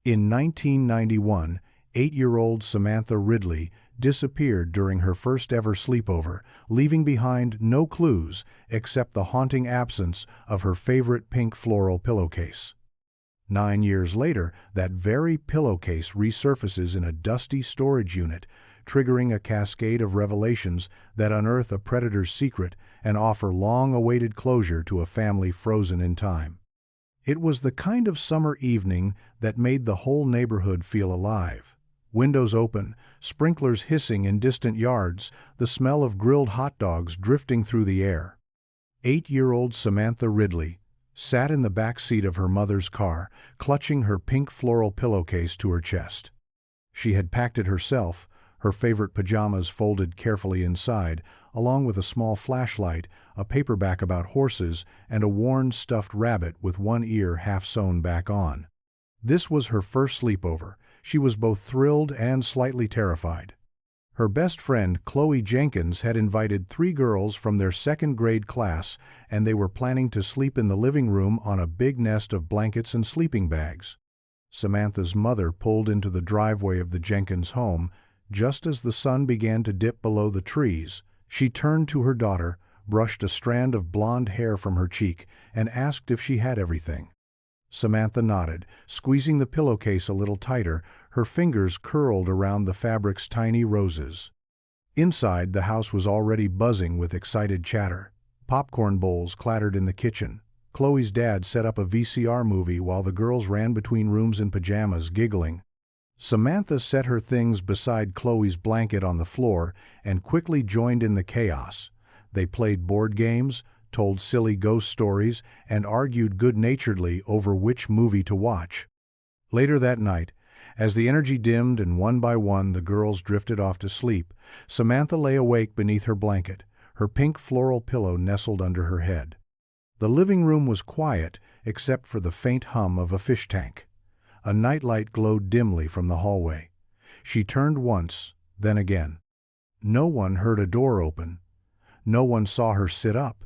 In 1991, 8-year-old Samantha Ridley disappeared during her first-ever sleepover, leaving behind no clues except the haunting absence of her favorite pink floral pillowcase. 9 years later, that very pillowcase resurfaces in a dusty storage unit, triggering a cascade of revelations that unearth a predator's secret and offer long-awaited closure to a family frozen in time. It was the kind of summer evening that made the whole neighborhood feel alive. Windows open, sprinklers hissing in distant yards, the smell of grilled hot dogs drifting through the air. 8-year-old Samantha Ridley sat in the back seat of her mother's car, clutching her pink floral pillowcase to her chest. She had packed it herself, her favorite pajamas folded carefully inside, along with a small flashlight, a paperback about horses, and a worn stuffed rabbit with one ear half-sewn back on. This was her first sleepover. She was both thrilled and slightly terrified. Her best friend, Chloe Jenkins, had invited 3 girls from their second-grade class, and they were planning to sleep in the living room on a big nest of blankets and sleeping bags. Samantha's mother pulled into the driveway of the Jenkins home. Just as the sun began to dip below the trees, she turned to her daughter, brushed a strand of blonde hair from her cheek, and asked if she had everything. Samantha nodded, squeezing the pillowcase a little tighter, her fingers curled around the fabric's tiny roses. Inside, the house was already buzzing with excited chatter. Popcorn bowls clattered in the kitchen. Chloe's dad set up a VCR movie while the girls ran between rooms in pajamas, giggling. Samantha set her things beside Chloe's blanket on the floor and quickly joined in the chaos. They played board games, told silly ghost stories, and argued good-naturedly over which movie to watch. Later that night, as the energy dimmed and one by one the girls drifted off to sleep, Samantha lay awake beneath her blanket, her pink floral pillow nestled under her head. The living room was quiet except for the faint hum of a fish tank. A nightlight glowed dimly from the hallway. She turned once, then again. No one heard a door open. No one saw her sit up.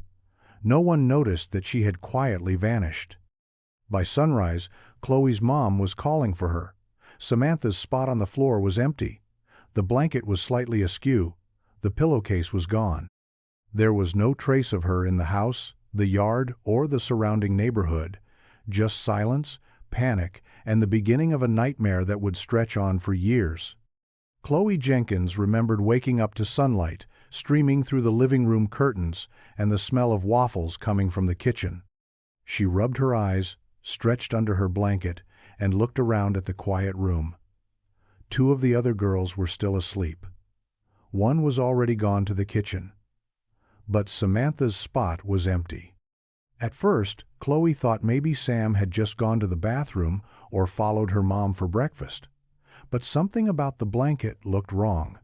No one noticed that she had quietly vanished. By sunrise, Chloe's mom was calling for her. Samantha's spot on the floor was empty. The blanket was slightly askew. The pillowcase was gone. There was no trace of her in the house, the yard, or the surrounding neighborhood. Just silence, panic, and the beginning of a nightmare that would stretch on for years. Chloe Jenkins remembered waking up to sunlight streaming through the living room curtains and the smell of waffles coming from the kitchen. She rubbed her eyes, stretched under her blanket, and looked around at the quiet room. 2 of the other girls were still asleep. One was already gone to the kitchen. But Samantha's spot was empty. At first, Chloe thought maybe Sam had just gone to the bathroom or followed her mom for breakfast. But something about the blanket looked wrong.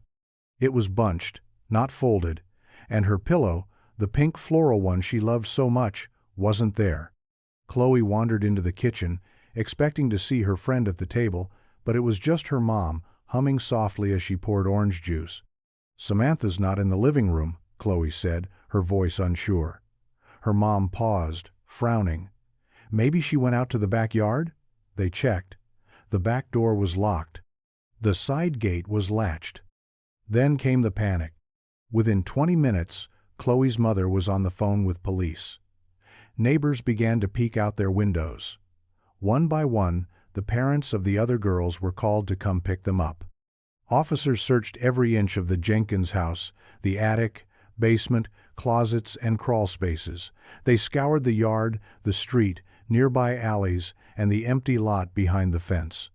It was bunched, not folded, and her pillow, the pink floral one she loved so much, wasn't there. Chloe wandered into the kitchen, expecting to see her friend at the table, but it was just her mom, humming softly as she poured orange juice. "Samantha's not in the living room," Chloe said, her voice unsure. Her mom paused, frowning. Maybe she went out to the backyard? They checked. The back door was locked. The side gate was latched. Then came the panic. Within 20 minutes, Chloe's mother was on the phone with police. Neighbors began to peek out their windows. One by one, the parents of the other girls were called to come pick them up. Officers searched every inch of the Jenkins house, the attic, basement, closets, and crawl spaces. They scoured the yard, the street, nearby alleys, and the empty lot behind the fence.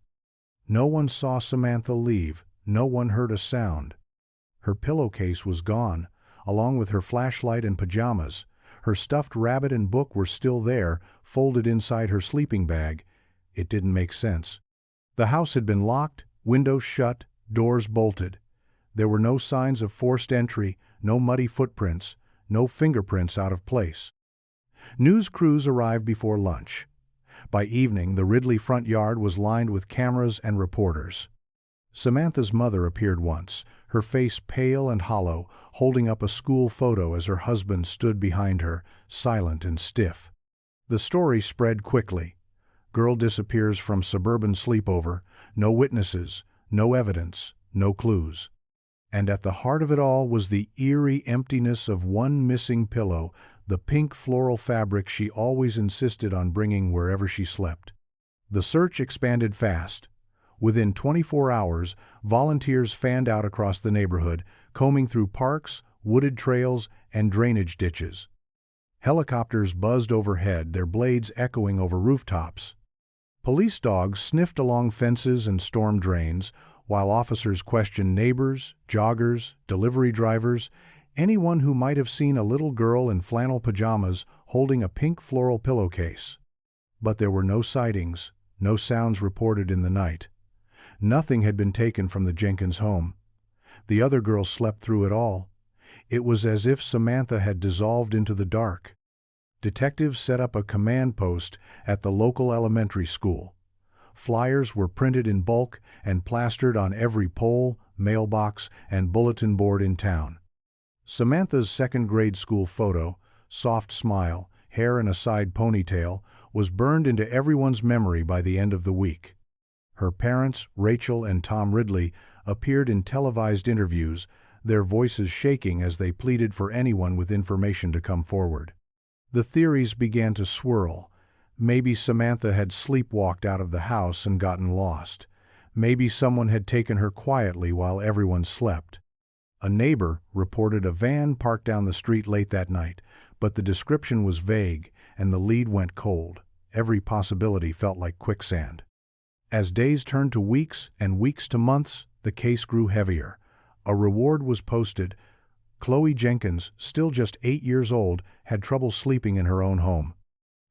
No one saw Samantha leave. No one heard a sound. Her pillowcase was gone, along with her flashlight and pajamas. Her stuffed rabbit and book were still there, folded inside her sleeping bag. It didn't make sense. The house had been locked, windows shut, doors bolted. There were no signs of forced entry, no muddy footprints, no fingerprints out of place. News crews arrived before lunch. By evening, the Ridley front yard was lined with cameras and reporters. Samantha's mother appeared once, her face pale and hollow, holding up a school photo as her husband stood behind her, silent and stiff. The story spread quickly. Girl disappears from suburban sleepover, no witnesses, no evidence, no clues. And at the heart of it all was the eerie emptiness of one missing pillow, the pink floral fabric she always insisted on bringing wherever she slept. The search expanded fast. Within 24 hours, volunteers fanned out across the neighborhood, combing through parks, wooded trails, and drainage ditches. Helicopters buzzed overhead, their blades echoing over rooftops. Police dogs sniffed along fences and storm drains, while officers questioned neighbors, joggers, delivery drivers, anyone who might have seen a little girl in flannel pajamas holding a pink floral pillowcase. But there were no sightings, no sounds reported in the night. Nothing had been taken from the Jenkins home. The other girls slept through it all. It was as if Samantha had dissolved into the dark. Detectives set up a command post at the local elementary school. Flyers were printed in bulk and plastered on every pole, mailbox, and bulletin board in town. Samantha's second-grade school photo, soft smile, hair in a side ponytail, was burned into everyone's memory by the end of the week. Her parents, Rachel and Tom Ridley, appeared in televised interviews, their voices shaking as they pleaded for anyone with information to come forward. The theories began to swirl. Maybe Samantha had sleepwalked out of the house and gotten lost. Maybe someone had taken her quietly while everyone slept. A neighbor reported a van parked down the street late that night, but the description was vague and the lead went cold. Every possibility felt like quicksand. As days turned to weeks and weeks to months, the case grew heavier. A reward was posted. Chloe Jenkins, still just 8 years old, had trouble sleeping in her own home.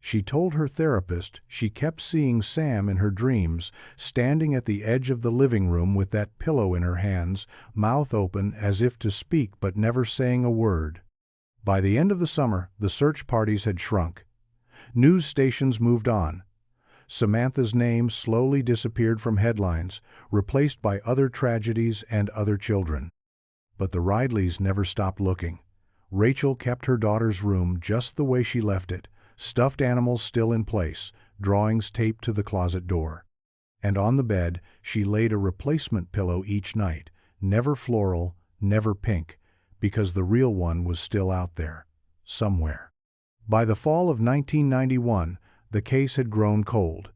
She told her therapist she kept seeing Sam in her dreams, standing at the edge of the living room with that pillow in her hands, mouth open as if to speak but never saying a word. By the end of the summer, the search parties had shrunk. News stations moved on. Samantha's name slowly disappeared from headlines, replaced by other tragedies and other children. But the Ridleys never stopped looking. Rachel kept her daughter's room just the way she left it, stuffed animals still in place, drawings taped to the closet door. And on the bed, she laid a replacement pillow each night, never floral, never pink, because the real one was still out there, somewhere. By the fall of 1991, the case had grown cold.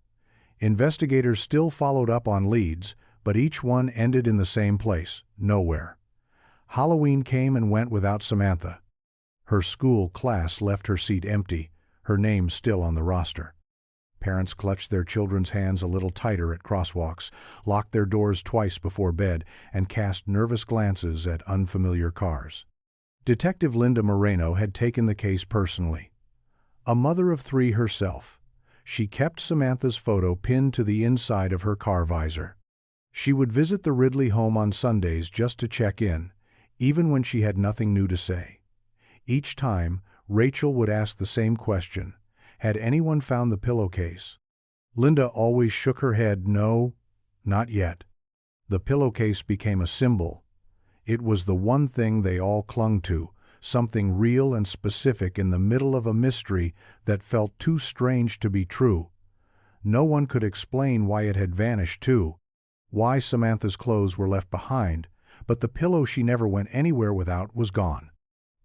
Investigators still followed up on leads, but each one ended in the same place, nowhere. Halloween came and went without Samantha. Her school class left her seat empty, her name still on the roster. Parents clutched their children's hands a little tighter at crosswalks, locked their doors twice before bed, and cast nervous glances at unfamiliar cars. Detective Linda Moreno had taken the case personally. A mother of 3 herself, she kept Samantha's photo pinned to the inside of her car visor. She would visit the Ridley home on Sundays just to check in, even when she had nothing new to say. Each time, Rachel would ask the same question: had anyone found the pillowcase? Linda always shook her head, no, not yet. The pillowcase became a symbol. It was the one thing they all clung to, something real and specific in the middle of a mystery that felt too strange to be true. No one could explain why it had vanished too, why Samantha's clothes were left behind, but the pillow she never went anywhere without was gone.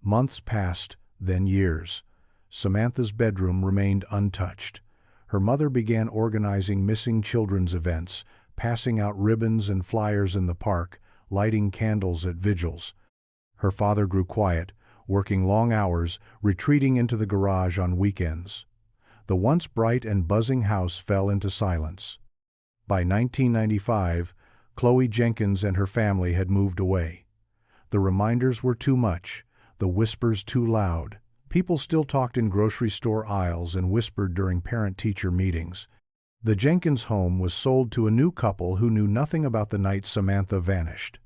Months passed, then years. Samantha's bedroom remained untouched. Her mother began organizing missing children's events, passing out ribbons and flyers in the park, lighting candles at vigils. Her father grew quiet, working long hours, retreating into the garage on weekends. The once bright and buzzing house fell into silence. By 1995, Chloe Jenkins and her family had moved away. The reminders were too much, the whispers too loud. People still talked in grocery store aisles and whispered during parent-teacher meetings. The Jenkins home was sold to a new couple who knew nothing about the night Samantha vanished.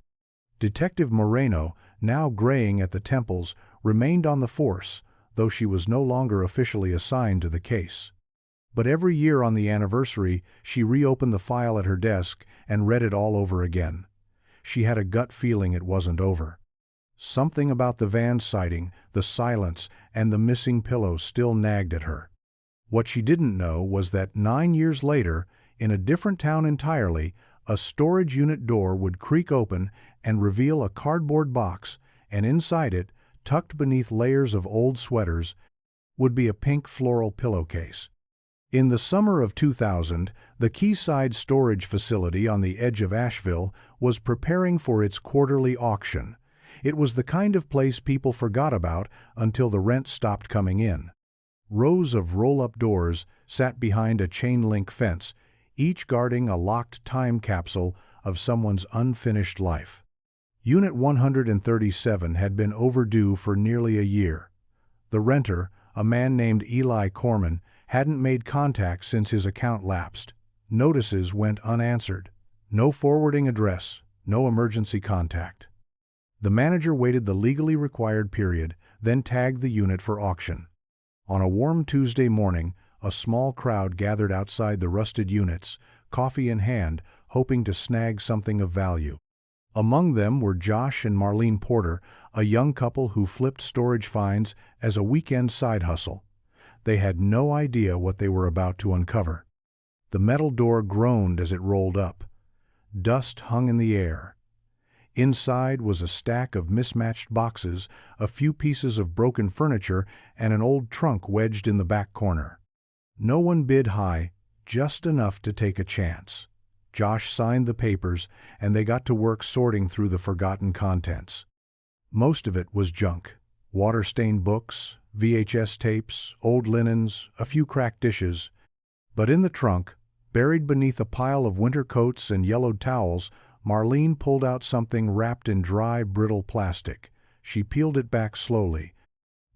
Detective Moreno, now graying at the temples, remained on the force, though she was no longer officially assigned to the case. But every year on the anniversary, she reopened the file at her desk and read it all over again. She had a gut feeling it wasn't over. Something about the van sighting, the silence, and the missing pillow still nagged at her. What she didn't know was that 9 years later, in a different town entirely, a storage unit door would creak open and reveal a cardboard box, and inside it, tucked beneath layers of old sweaters, would be a pink floral pillowcase. In the summer of 2000, the Quayside storage facility on the edge of Asheville was preparing for its quarterly auction. It was the kind of place people forgot about until the rent stopped coming in. Rows of roll-up doors sat behind a chain-link fence, each guarding a locked time capsule of someone's unfinished life. Unit 137 had been overdue for nearly a year. The renter, a man named Eli Corman, hadn't made contact since his account lapsed. Notices went unanswered. No forwarding address, no emergency contact. The manager waited the legally required period, then tagged the unit for auction. On a warm Tuesday morning, a small crowd gathered outside the rusted units, coffee in hand, hoping to snag something of value. Among them were Josh and Marlene Porter, a young couple who flipped storage finds as a weekend side hustle. They had no idea what they were about to uncover. The metal door groaned as it rolled up. Dust hung in the air. Inside was a stack of mismatched boxes, a few pieces of broken furniture, and an old trunk wedged in the back corner. No one bid high, just enough to take a chance. Josh signed the papers, and they got to work sorting through the forgotten contents. Most of it was junk. Water-stained books, VHS tapes, old linens, a few cracked dishes. But in the trunk, buried beneath a pile of winter coats and yellowed towels, Marlene pulled out something wrapped in dry, brittle plastic. She peeled it back slowly.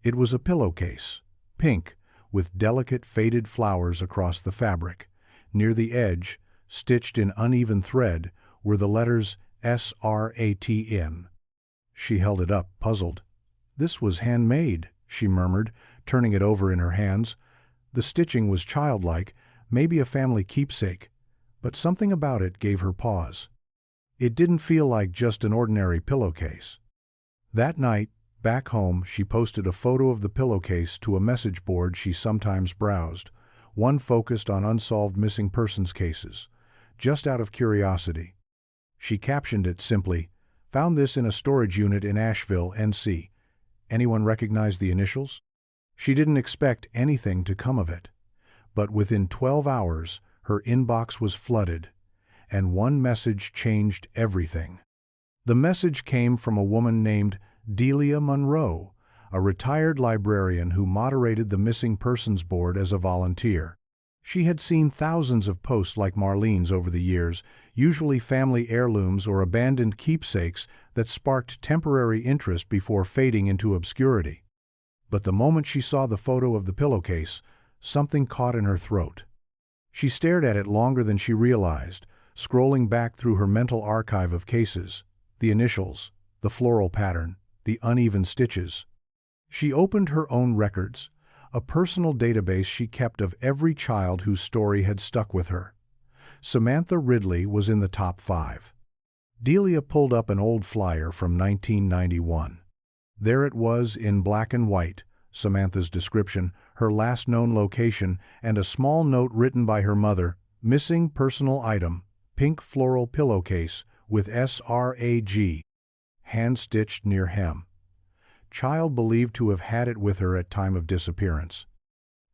It was a pillowcase, pink, with delicate faded flowers across the fabric. Near the edge, stitched in uneven thread, were the letters SRATN. She held it up, puzzled. "This was handmade," she murmured, turning it over in her hands. The stitching was childlike, maybe a family keepsake, but something about it gave her pause. It didn't feel like just an ordinary pillowcase. That night, back home, she posted a photo of the pillowcase to a message board she sometimes browsed, one focused on unsolved missing persons cases, just out of curiosity. She captioned it simply, "Found this in a storage unit in Asheville, NC. Anyone recognize the initials?" She didn't expect anything to come of it. But within 12 hours, her inbox was flooded, and one message changed everything. The message came from a woman named Delia Monroe, a retired librarian who moderated the Missing Persons Board as a volunteer. She had seen thousands of posts like Marlene's over the years, usually family heirlooms or abandoned keepsakes that sparked temporary interest before fading into obscurity. But the moment she saw the photo of the pillowcase, something caught in her throat. She stared at it longer than she realized, scrolling back through her mental archive of cases, the initials, the floral pattern, the uneven stitches. She opened her own records, a personal database she kept of every child whose story had stuck with her. Samantha Ridley was in the top 5. Delia pulled up an old flyer from 1991. There it was in black and white, Samantha's description, her last known location, and a small note written by her mother, "Missing personal item, pink floral pillowcase with SRAG, hand-stitched near hem. Child believed to have had it with her at time of disappearance."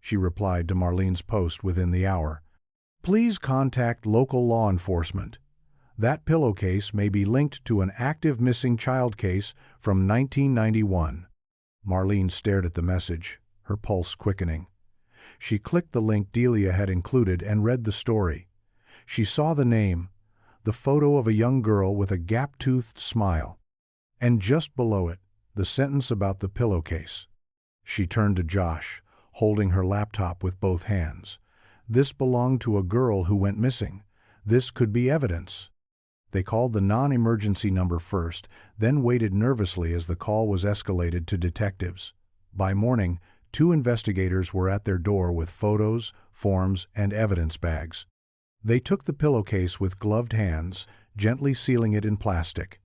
She replied to Marlene's post within the hour. "Please contact local law enforcement. That pillowcase may be linked to an active missing child case from 1991. Marlene stared at the message, her pulse quickening. She clicked the link Delia had included and read the story. She saw the name, the photo of a young girl with a gap-toothed smile, and just below it, the sentence about the pillowcase. She turned to Josh, holding her laptop with both hands. This belonged to a girl who went missing. This could be evidence. They called the non-emergency number first, then waited nervously as the call was escalated to detectives. By morning, 2 investigators were at their door with photos, forms, and evidence bags. They took the pillowcase with gloved hands, gently sealing it in plastic.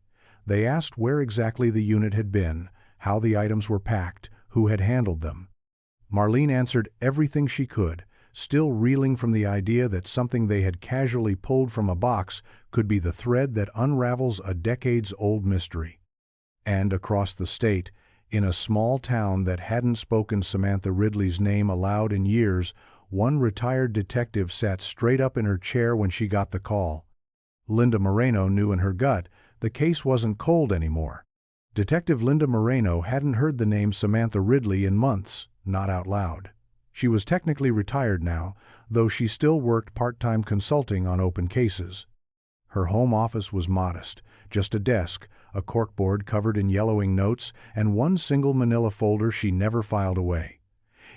They asked where exactly the unit had been, how the items were packed, who had handled them. Marlene answered everything she could, still reeling from the idea that something they had casually pulled from a box could be the thread that unravels a decades-old mystery. And across the state, in a small town that hadn't spoken Samantha Ridley's name aloud in years, one retired detective sat straight up in her chair when she got the call. Linda Moreno knew in her gut the case wasn't cold anymore. Detective Linda Moreno hadn't heard the name Samantha Ridley in months, not out loud. She was technically retired now, though she still worked part-time consulting on open cases. Her home office was modest, just a desk, a corkboard covered in yellowing notes, and one single manila folder she never filed away.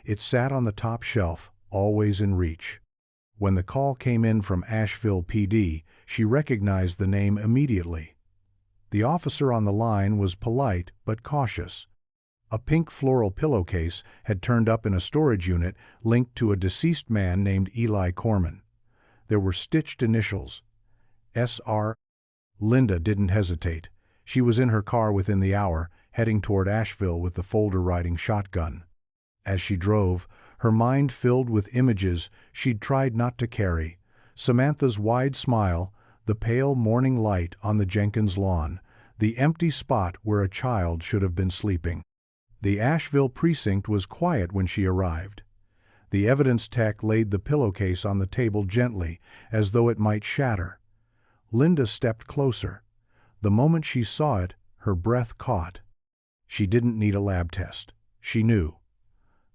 It sat on the top shelf, always in reach. When the call came in from Asheville PD, she recognized the name immediately. The officer on the line was polite but cautious. A pink floral pillowcase had turned up in a storage unit linked to a deceased man named Eli Corman. There were stitched initials. S.R. Linda didn't hesitate. She was in her car within the hour, heading toward Asheville with the folder riding shotgun. As she drove, her mind filled with images she'd tried not to carry. Samantha's wide smile, the pale morning light on the Jenkins lawn, the empty spot where a child should have been sleeping. The Asheville precinct was quiet when she arrived. The evidence tech laid the pillowcase on the table gently, as though it might shatter. Linda stepped closer. The moment she saw it, her breath caught. She didn't need a lab test. She knew.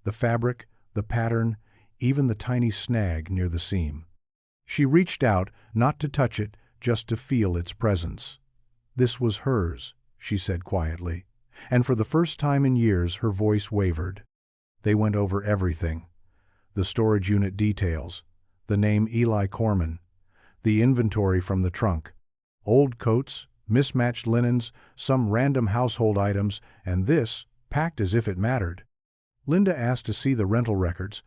The fabric, the pattern, even the tiny snag near the seam. She reached out, not to touch it, just to feel its presence. This was hers, she said quietly, and for the first time in years her voice wavered. They went over everything. The storage unit details, the name Eli Corman, the inventory from the trunk, old coats, mismatched linens, some random household items, and this, packed as if it mattered. Linda asked to see the rental records.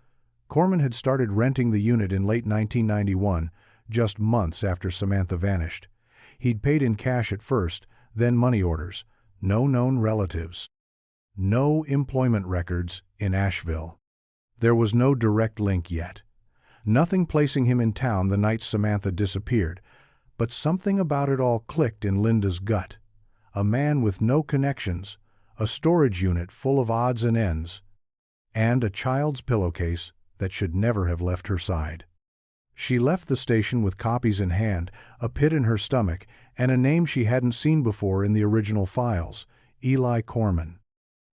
Corman had started renting the unit in late 1991, just months after Samantha vanished. He'd paid in cash at first, then money orders. No known relatives. No employment records in Asheville. There was no direct link yet. Nothing placing him in town the night Samantha disappeared, but something about it all clicked in Linda's gut. A man with no connections, a storage unit full of odds and ends, and a child's pillowcase that should never have left her side. She left the station with copies in hand, a pit in her stomach, and a name she hadn't seen before in the original files, Eli Corman.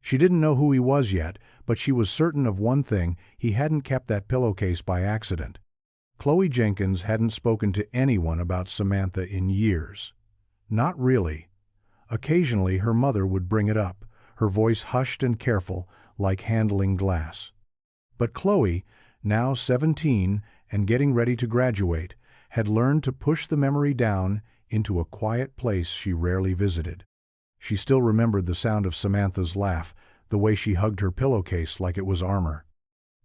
She didn't know who he was yet, but she was certain of one thing: he hadn't kept that pillowcase by accident. Chloe Jenkins hadn't spoken to anyone about Samantha in years. Not really. Occasionally her mother would bring it up, her voice hushed and careful, like handling glass. But Chloe, now 17 and getting ready to graduate, had learned to push the memory down into a quiet place she rarely visited. She still remembered the sound of Samantha's laugh, the way she hugged her pillowcase like it was armor.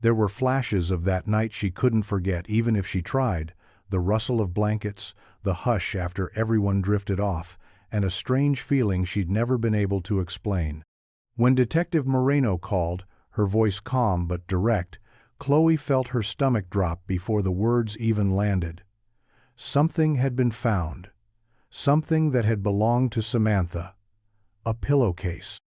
There were flashes of that night she couldn't forget even if she tried, the rustle of blankets, the hush after everyone drifted off, and a strange feeling she'd never been able to explain. When Detective Moreno called, her voice calm but direct, Chloe felt her stomach drop before the words even landed. Something had been found. Something that had belonged to Samantha. A pillowcase.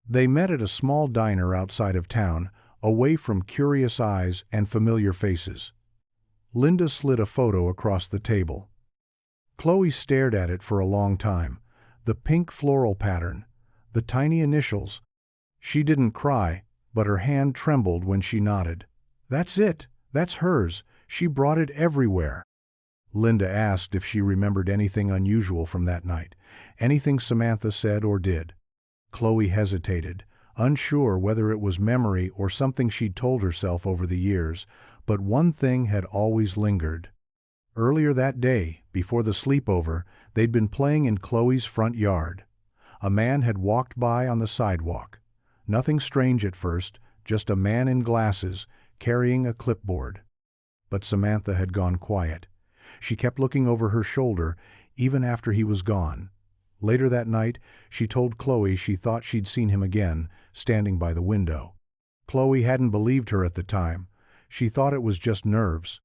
They met at a small diner outside of town, away from curious eyes and familiar faces. Linda slid a photo across the table. Chloe stared at it for a long time. The pink floral pattern, the tiny initials. She didn't cry, but her hand trembled when she nodded. "That's it. That's hers. She brought it everywhere." Linda asked if she remembered anything unusual from that night, anything Samantha said or did. Chloe hesitated, unsure whether it was memory or something she'd told herself over the years, but one thing had always lingered. Earlier that day, before the sleepover, they'd been playing in Chloe's front yard. A man had walked by on the sidewalk. Nothing strange at first, just a man in glasses, carrying a clipboard. But Samantha had gone quiet. She kept looking over her shoulder, even after he was gone. Later that night, she told Chloe she thought she'd seen him again, standing by the window. Chloe hadn't believed her at the time. She thought it was just nerves.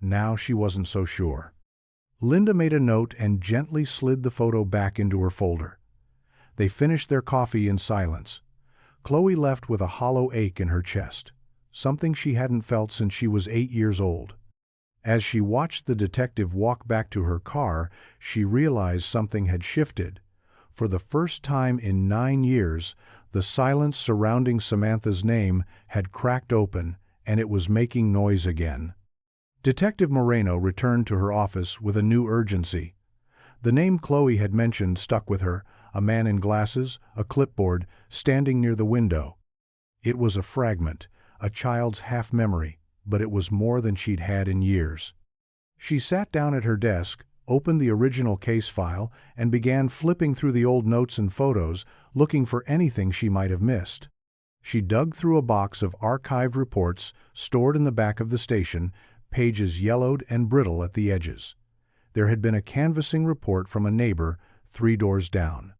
Now she wasn't so sure. Linda made a note and gently slid the photo back into her folder. They finished their coffee in silence. Chloe left with a hollow ache in her chest, something she hadn't felt since she was 8 years old. As she watched the detective walk back to her car, she realized something had shifted. For the first time in 9 years, the silence surrounding Samantha's name had cracked open, and it was making noise again. Detective Moreno returned to her office with a new urgency. The name Chloe had mentioned stuck with her, a man in glasses, a clipboard, standing near the window. It was a fragment, a child's half-memory, but it was more than she'd had in years. She sat down at her desk, opened the original case file, and began flipping through the old notes and photos, looking for anything she might have missed. She dug through a box of archived reports stored in the back of the station, pages yellowed and brittle at the edges. There had been a canvassing report from a neighbor 3 doors down.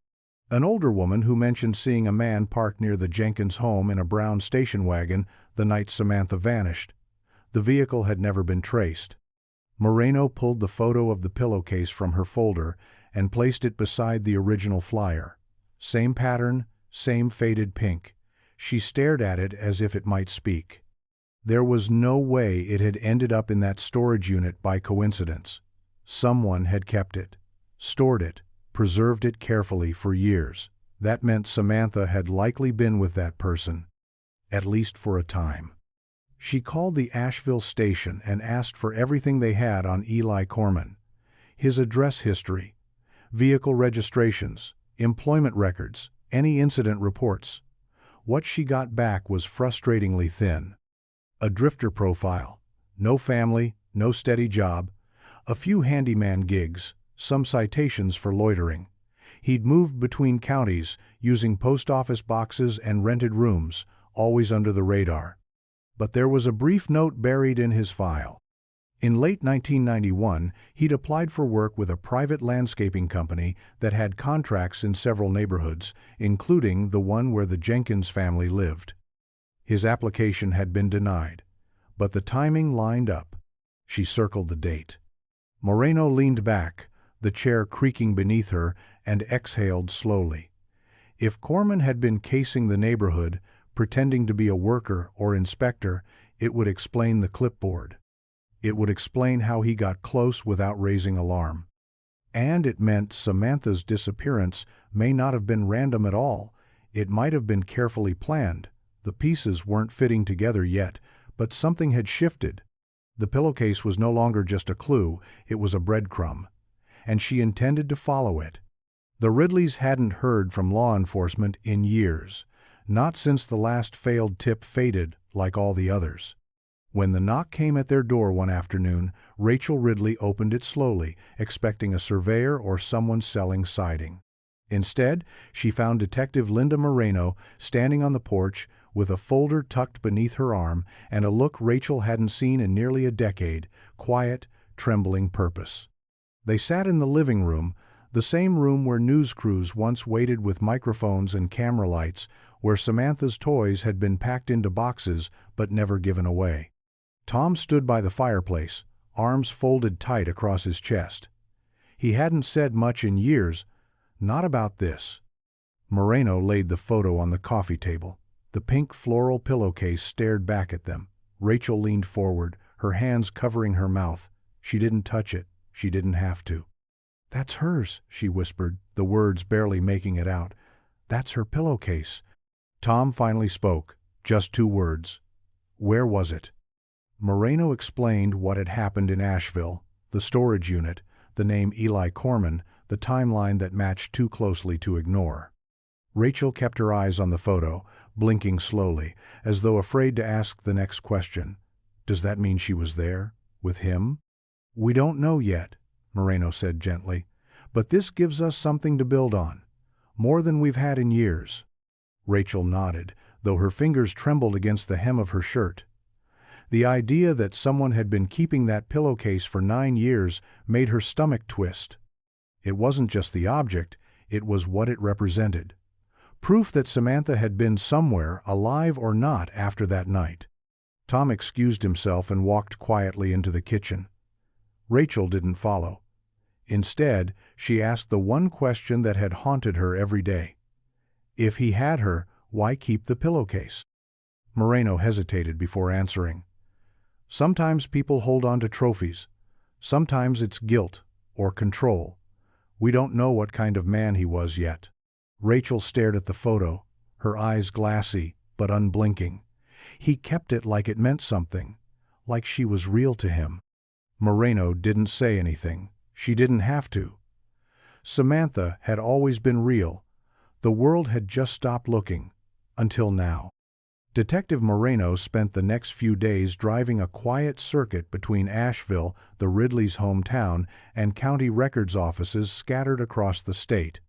An older woman who mentioned seeing a man parked near the Jenkins home in a brown station wagon the night Samantha vanished. The vehicle had never been traced. Moreno pulled the photo of the pillowcase from her folder and placed it beside the original flyer. Same pattern, same faded pink. She stared at it as if it might speak. There was no way it had ended up in that storage unit by coincidence. Someone had kept it, stored it, preserved it carefully for years. That meant Samantha had likely been with that person, at least for a time. She called the Asheville station and asked for everything they had on Eli Corman. His address history, vehicle registrations, employment records, any incident reports. What she got back was frustratingly thin. A drifter profile, no family, no steady job, a few handyman gigs, some citations for loitering. He'd moved between counties, using post office boxes and rented rooms, always under the radar. But there was a brief note buried in his file. In late 1991, he'd applied for work with a private landscaping company that had contracts in several neighborhoods, including the one where the Jenkins family lived. His application had been denied, but the timing lined up. She circled the date. Moreno leaned back, the chair creaking beneath her, and exhaled slowly. If Corman had been casing the neighborhood, pretending to be a worker or inspector, it would explain the clipboard. It would explain how he got close without raising alarm. And it meant Samantha's disappearance may not have been random at all. It might have been carefully planned. The pieces weren't fitting together yet, but something had shifted. The pillowcase was no longer just a clue, it was a breadcrumb. And she intended to follow it. The Ridleys hadn't heard from law enforcement in years, not since the last failed tip faded like all the others. When the knock came at their door one afternoon, Rachel Ridley opened it slowly, expecting a surveyor or someone selling siding. Instead, she found Detective Linda Moreno standing on the porch with a folder tucked beneath her arm and a look Rachel hadn't seen in nearly a decade, quiet, trembling purpose. They sat in the living room, the same room where news crews once waited with microphones and camera lights, where Samantha's toys had been packed into boxes but never given away. Tom stood by the fireplace, arms folded tight across his chest. He hadn't said much in years, not about this. Moreno laid the photo on the coffee table. The pink floral pillowcase stared back at them. Rachel leaned forward, her hands covering her mouth. She didn't touch it. She didn't have to. "That's hers," she whispered, the words barely making it out. "That's her pillowcase." Tom finally spoke, just 2 words. "Where was it?" Moreno explained what had happened in Asheville, the storage unit, the name Eli Corman, the timeline that matched too closely to ignore. Rachel kept her eyes on the photo, blinking slowly, as though afraid to ask the next question. "Does that mean she was there? With him?" "We don't know yet," Moreno said gently, "but this gives us something to build on. More than we've had in years." Rachel nodded, though her fingers trembled against the hem of her shirt. The idea that someone had been keeping that pillowcase for 9 years made her stomach twist. It wasn't just the object, it was what it represented. Proof that Samantha had been somewhere, alive or not, after that night. Tom excused himself and walked quietly into the kitchen. Rachel didn't follow. Instead, she asked the one question that had haunted her every day. If he had her, why keep the pillowcase? Moreno hesitated before answering. Sometimes people hold on to trophies. Sometimes it's guilt or control. We don't know what kind of man he was yet. Rachel stared at the photo, her eyes glassy but unblinking. He kept it like it meant something, like she was real to him. Moreno didn't say anything. She didn't have to. Samantha had always been real. The world had just stopped looking, until now. Detective Moreno spent the next few days driving a quiet circuit between Asheville, the Ridleys' hometown, and county records offices scattered across the state.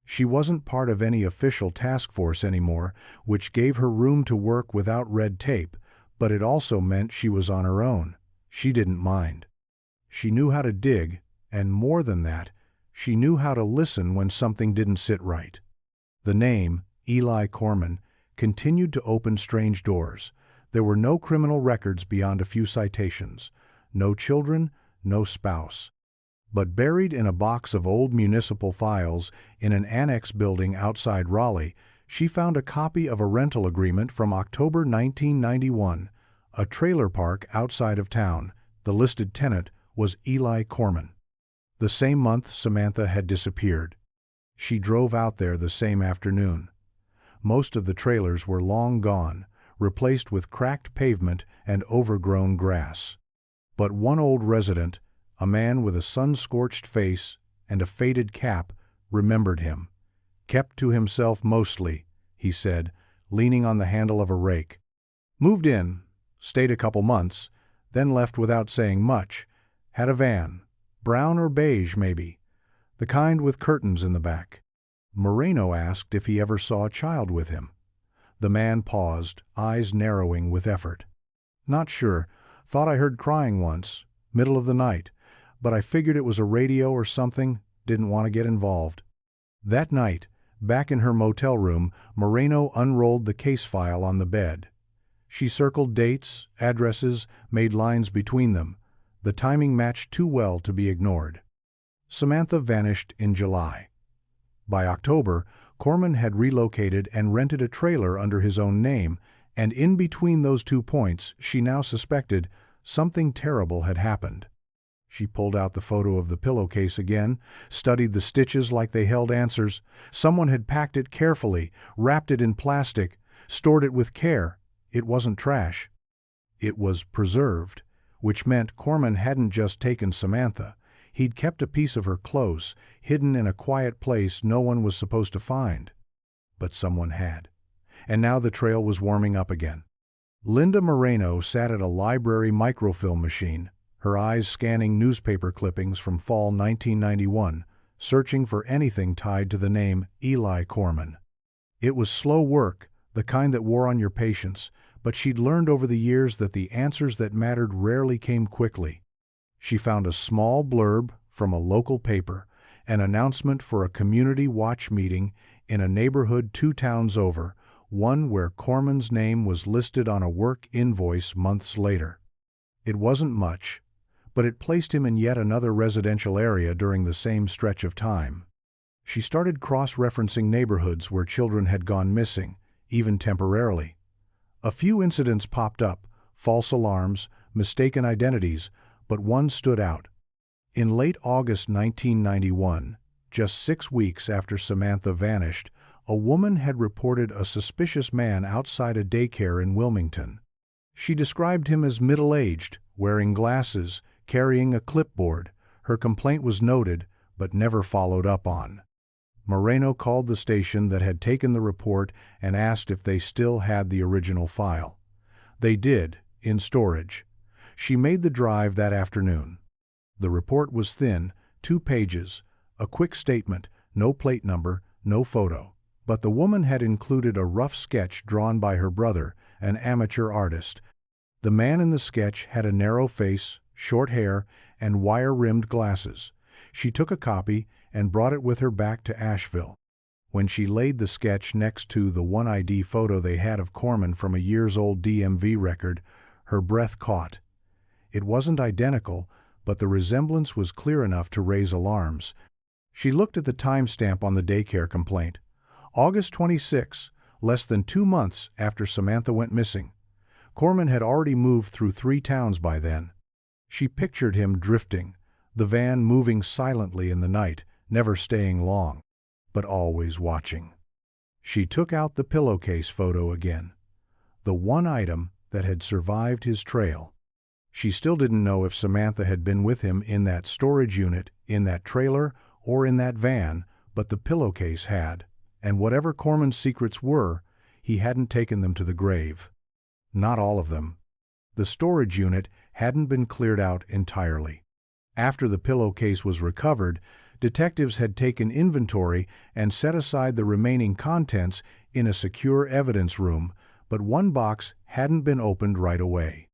She wasn't part of any official task force anymore, which gave her room to work without red tape, but it also meant she was on her own. She didn't mind. She knew how to dig, and more than that, she knew how to listen when something didn't sit right. The name, Eli Corman, continued to open strange doors. There were no criminal records beyond a few citations. No children, no spouse. But buried in a box of old municipal files in an annex building outside Raleigh, she found a copy of a rental agreement from October 1991, a trailer park outside of town. The listed tenant was Eli Corman. The same month Samantha had disappeared. She drove out there the same afternoon. Most of the trailers were long gone, replaced with cracked pavement and overgrown grass. But one old resident, a man with a sun-scorched face and a faded cap, remembered him. Kept to himself mostly, he said, leaning on the handle of a rake. Moved in, stayed a couple months, then left without saying much. Had a van, brown or beige maybe, the kind with curtains in the back. Moreno asked if he ever saw a child with him. The man paused, eyes narrowing with effort. Not sure. Thought I heard crying once, middle of the night, but I figured it was a radio or something, didn't want to get involved. That night, back in her motel room, Moreno unrolled the case file on the bed. She circled dates, addresses, made lines between them. The timing matched too well to be ignored. Samantha vanished in July. By October, Corman had relocated and rented a trailer under his own name, and in between those 2 points, she now suspected something terrible had happened. She pulled out the photo of the pillowcase again, studied the stitches like they held answers. Someone had packed it carefully, wrapped it in plastic, stored it with care. It wasn't trash. It was preserved, which meant Corman hadn't just taken Samantha. He'd kept a piece of her close, hidden in a quiet place no one was supposed to find. But someone had. And now the trail was warming up again. Linda Moreno sat at a library microfilm machine, her eyes scanning newspaper clippings from fall 1991, searching for anything tied to the name Eli Corman. It was slow work, the kind that wore on your patience, but she'd learned over the years that the answers that mattered rarely came quickly. She found a small blurb from a local paper, an announcement for a community watch meeting in a neighborhood 2 towns over, one where Corman's name was listed on a work invoice months later. It wasn't much, but it placed him in yet another residential area during the same stretch of time. She started cross-referencing neighborhoods where children had gone missing, even temporarily. A few incidents popped up, false alarms, mistaken identities, but one stood out. In late August 1991, just 6 weeks after Samantha vanished, a woman had reported a suspicious man outside a daycare in Wilmington. She described him as middle-aged, wearing glasses, carrying a clipboard. Her complaint was noted, but never followed up on. Moreno called the station that had taken the report and asked if they still had the original file. They did, in storage. She made the drive that afternoon. The report was thin, 2 pages, a quick statement, no plate number, no photo. But the woman had included a rough sketch drawn by her brother, an amateur artist. The man in the sketch had a narrow face, short hair, and wire-rimmed glasses. She took a copy and brought it with her back to Asheville. When she laid the sketch next to the one ID photo they had of Corman from a years-old DMV record, her breath caught. It wasn't identical, but the resemblance was clear enough to raise alarms. She looked at the timestamp on the daycare complaint. August 26, less than 2 months after Samantha went missing. Corman had already moved through 3 towns by then. She pictured him drifting, the van moving silently in the night, never staying long, but always watching. She took out the pillowcase photo again, the one item that had survived his trail. She still didn't know if Samantha had been with him in that storage unit, in that trailer, or in that van, but the pillowcase had, and whatever Corman's secrets were, he hadn't taken them to the grave. Not all of them. The storage unit hadn't been cleared out entirely. After the pillowcase was recovered, detectives had taken inventory and set aside the remaining contents in a secure evidence room, but one box hadn't been opened right away.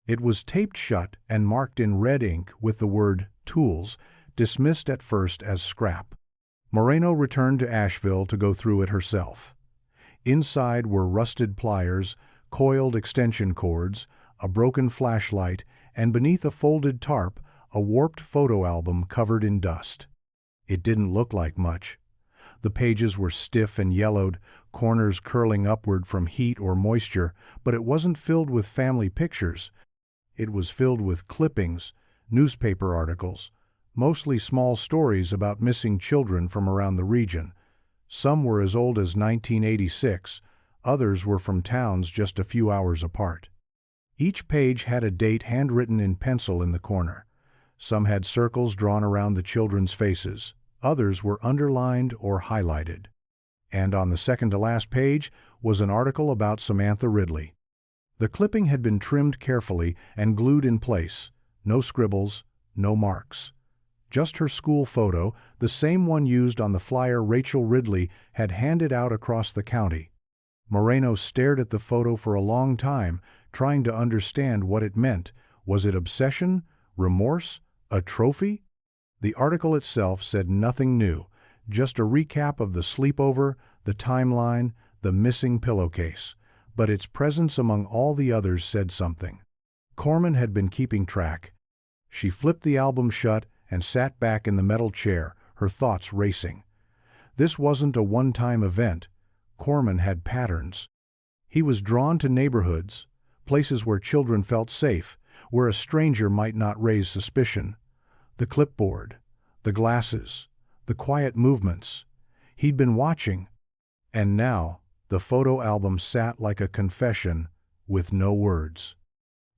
It was taped shut and marked in red ink with the word "Tools," dismissed at first as scrap. Moreno returned to Asheville to go through it herself. Inside were rusted pliers, coiled extension cords, a broken flashlight, and beneath a folded tarp, a warped photo album covered in dust. It didn't look like much. The pages were stiff and yellowed, corners curling upward from heat or moisture, but it wasn't filled with family pictures. It was filled with clippings, newspaper articles, mostly small stories about missing children from around the region. Some were as old as 1986, others were from towns just a few hours apart. Each page had a date handwritten in pencil in the corner. Some had circles drawn around the children's faces. Others were underlined or highlighted. And on the second-to-last page was an article about Samantha Ridley. The clipping had been trimmed carefully and glued in place. No scribbles, no marks. Just her school photo, the same one used on the flyer Rachel Ridley had handed out across the county. Moreno stared at the photo for a long time, trying to understand what it meant. Was it obsession? Remorse? A trophy? The article itself said nothing new, just a recap of the sleepover, the timeline, the missing pillowcase. But its presence among all the others said something. Corman had been keeping track. She flipped the album shut and sat back in the metal chair, her thoughts racing. This wasn't a one-time event. Corman had patterns. He was drawn to neighborhoods, places where children felt safe, where a stranger might not raise suspicion. The clipboard, the glasses, the quiet movements. He'd been watching, and now the photo album sat like a confession with no words.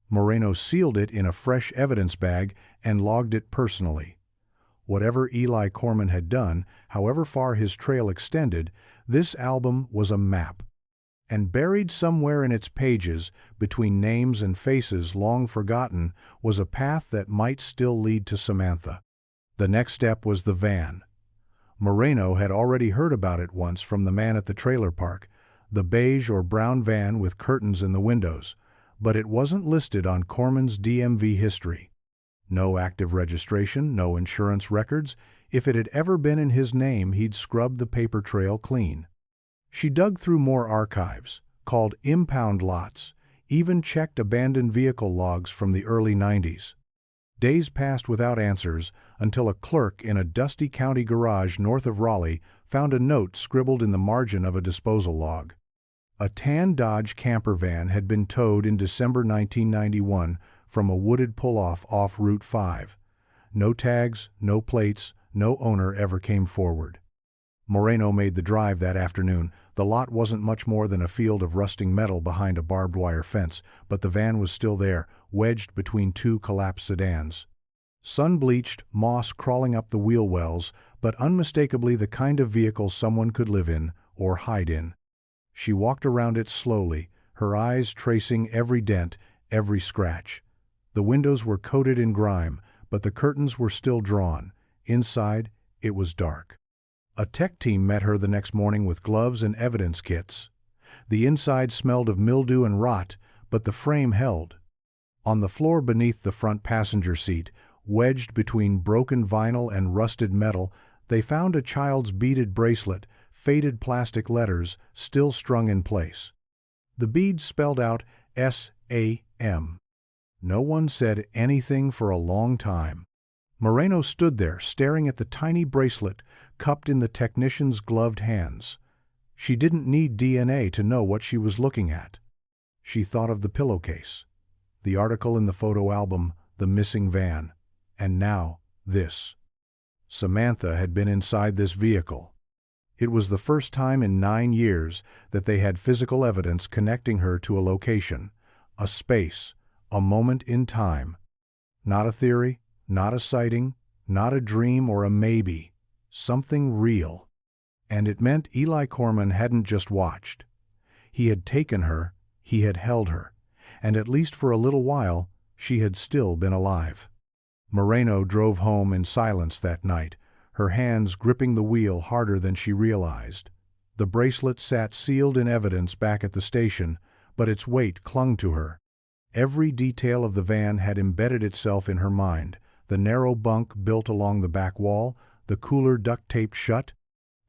Moreno sealed it in a fresh evidence bag and logged it personally. Whatever Eli Corman had done, however far his trail extended, this album was a map. And buried somewhere in its pages, between names and faces long forgotten, was a path that might still lead to Samantha. The next step was the van. Moreno had already heard about it once from the man at the trailer park, the beige or brown van with curtains in the windows, but it wasn't listed on Corman's DMV history. No active registration, no insurance records. If it had ever been in his name, he'd scrubbed the paper trail clean. She dug through more archives, called impound lots, even checked abandoned vehicle logs from the early 90s. Days passed without answers until a clerk in a dusty county garage north of Raleigh found a note scribbled in the margin of a disposal log. A tan Dodge camper van had been towed in December 1991 from a wooded pull-off off Route 5. No tags, no plates, no owner ever came forward. Moreno made the drive that afternoon. The lot wasn't much more than a field of rusting metal behind a barbed wire fence, but the van was still there, wedged between 2 collapsed sedans. Sun-bleached, moss crawling up the wheel wells, but unmistakably the kind of vehicle someone could live in or hide in. She walked around it slowly, her eyes tracing every dent, every scratch. The windows were coated in grime, but the curtains were still drawn. Inside, it was dark. A tech team met her the next morning with gloves and evidence kits. The inside smelled of mildew and rot, but the frame held. On the floor beneath the front passenger seat, wedged between broken vinyl and rusted metal, they found a child's beaded bracelet, faded plastic letters still strung in place. The beads spelled out S.A.M. No one said anything for a long time. Moreno stood there, staring at the tiny bracelet cupped in the technician's gloved hands. She didn't need DNA to know what she was looking at. She thought of the pillowcase, the article in the photo album, the missing van, and now this. Samantha had been inside this vehicle. It was the first time in 9 years that they had physical evidence connecting her to a location, a space, a moment in time. Not a theory, not a sighting, not a dream or a maybe. Something real. And it meant Eli Corman hadn't just watched. He had taken her, he had held her, and at least for a little while, she had still been alive. Moreno drove home in silence that night, her hands gripping the wheel harder than she realized. The bracelet sat sealed in evidence back at the station, but its weight clung to her. Every detail of the van had embedded itself in her mind, the narrow bunk built along the back wall, the cooler duct-taped shut,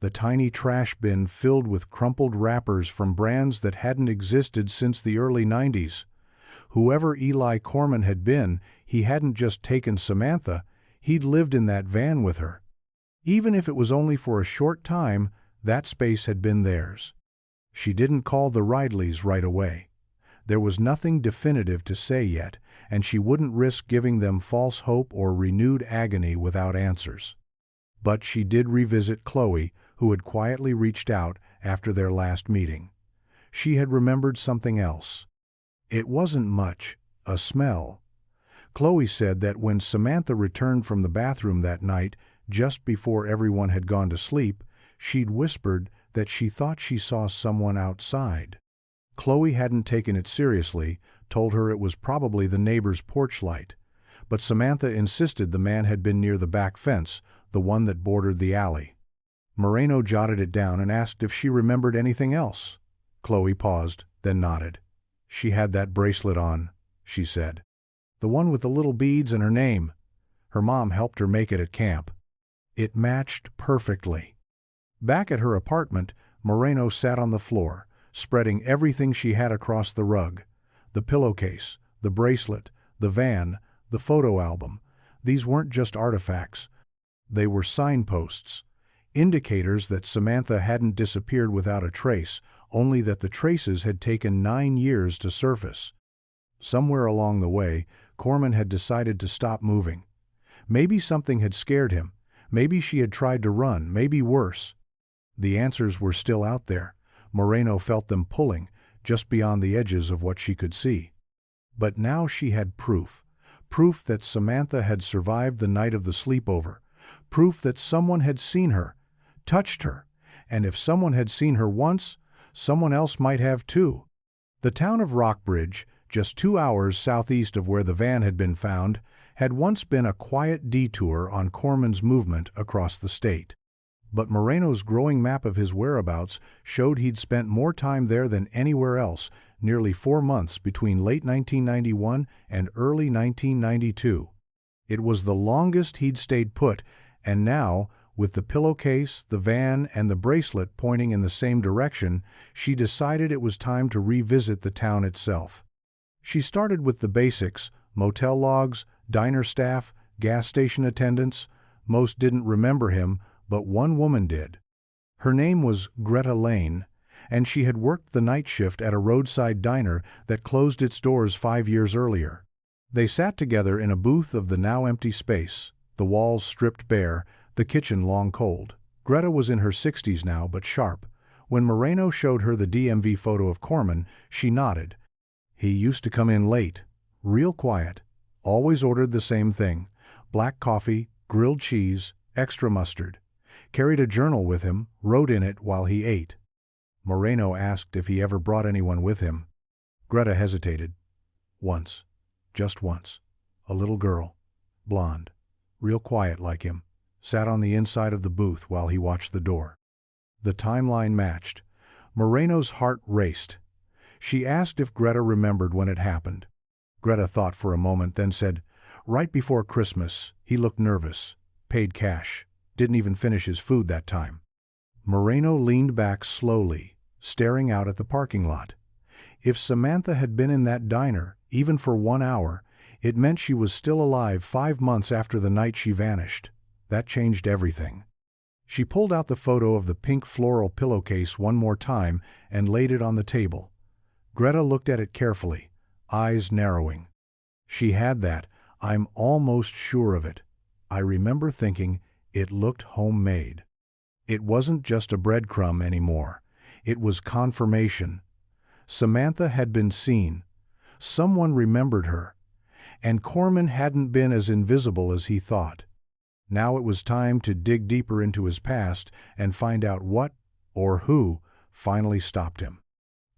the tiny trash bin filled with crumpled wrappers from brands that hadn't existed since the early 90s. Whoever Eli Corman had been, he hadn't just taken Samantha, he'd lived in that van with her. Even if it was only for a short time, that space had been theirs. She didn't call the Ridleys right away. There was nothing definitive to say yet, and she wouldn't risk giving them false hope or renewed agony without answers. But she did revisit Chloe, who had quietly reached out after their last meeting. She had remembered something else. It wasn't much, a smell. Chloe said that when Samantha returned from the bathroom that night, just before everyone had gone to sleep, she'd whispered that she thought she saw someone outside. Chloe hadn't taken it seriously, told her it was probably the neighbor's porch light. But Samantha insisted the man had been near the back fence, the one that bordered the alley. Moreno jotted it down and asked if she remembered anything else. Chloe paused, then nodded. She had that bracelet on, she said. The one with the little beads and her name. Her mom helped her make it at camp. It matched perfectly. Back at her apartment, Moreno sat on the floor, spreading everything she had across the rug. The pillowcase, the bracelet, the van, the photo album. These weren't just artifacts. They were signposts, indicators that Samantha hadn't disappeared without a trace, only that the traces had taken 9 years to surface. Somewhere along the way, Corman had decided to stop moving. Maybe something had scared him. Maybe she had tried to run, maybe worse. The answers were still out there. Moreno felt them pulling, just beyond the edges of what she could see. But now she had proof. Proof that Samantha had survived the night of the sleepover. Proof that someone had seen her, touched her, and if someone had seen her once, someone else might have too. The town of Rockbridge, just 2 hours southeast of where the van had been found, had once been a quiet detour on Corman's movement across the state. But Moreno's growing map of his whereabouts showed he'd spent more time there than anywhere else, nearly 4 months between late 1991 and early 1992. It was the longest he'd stayed put, and now, with the pillowcase, the van, and the bracelet pointing in the same direction, she decided it was time to revisit the town itself. She started with the basics: motel logs, diner staff, gas station attendants. Most didn't remember him, but one woman did. Her name was Greta Lane, and she had worked the night shift at a roadside diner that closed its doors 5 years earlier. They sat together in a booth of the now empty space, the walls stripped bare, the kitchen long cold. Greta was in her 60s now, but sharp. When Moreno showed her the DMV photo of Corman, she nodded. He used to come in late, real quiet, always ordered the same thing: black coffee, grilled cheese, extra mustard. Carried a journal with him, wrote in it while he ate. Moreno asked if he ever brought anyone with him. Greta hesitated. Once. Just once. A little girl. Blonde. Real quiet like him. Sat on the inside of the booth while he watched the door. The timeline matched. Moreno's heart raced. She asked if Greta remembered when it happened. Greta thought for a moment, then said, "Right before Christmas. He looked nervous. Paid cash. Didn't even finish his food that time." Moreno leaned back slowly, staring out at the parking lot. If Samantha had been in that diner, even for 1 hour, it meant she was still alive 5 months after the night she vanished. That changed everything. She pulled out the photo of the pink floral pillowcase one more time and laid it on the table. Greta looked at it carefully, eyes narrowing. She had that, I'm almost sure of it. I remember thinking it looked homemade. It wasn't just a breadcrumb anymore. It was confirmation. Samantha had been seen. Someone remembered her. And Corman hadn't been as invisible as he thought. Now it was time to dig deeper into his past and find out what, or who, finally stopped him.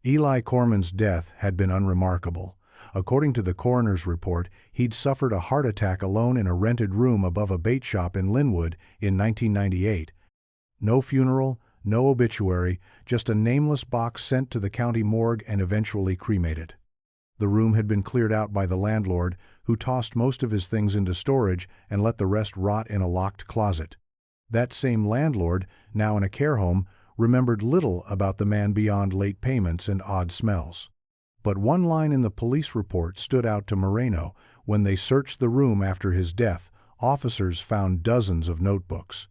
Eli Corman's death had been unremarkable. According to the coroner's report, he'd suffered a heart attack alone in a rented room above a bait shop in Linwood in 1998. No funeral, no obituary, just a nameless box sent to the county morgue and eventually cremated. The room had been cleared out by the landlord, who tossed most of his things into storage and let the rest rot in a locked closet. That same landlord, now in a care home, remembered little about the man beyond late payments and odd smells. But one line in the police report stood out to Moreno. When they searched the room after his death, officers found dozens of notebooks.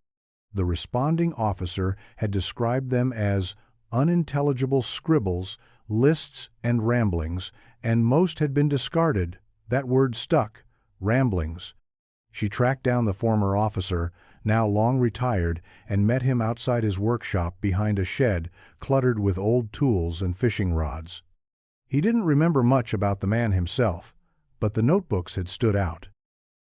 The responding officer had described them as unintelligible scribbles, lists, and ramblings, and most had been discarded. That word stuck, ramblings. She tracked down the former officer, now long retired, and met him outside his workshop behind a shed cluttered with old tools and fishing rods. He didn't remember much about the man himself, but the notebooks had stood out.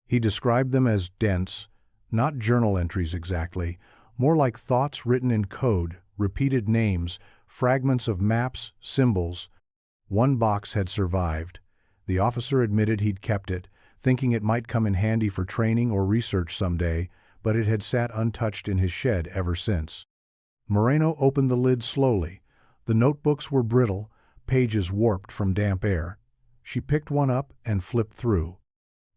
He described them as dense, not journal entries exactly, more like thoughts written in code, repeated names, fragments of maps, symbols. One box had survived. The officer admitted he'd kept it, thinking it might come in handy for training or research someday, but it had sat untouched in his shed ever since. Moreno opened the lid slowly. The notebooks were brittle, pages warped from damp air. She picked one up and flipped through.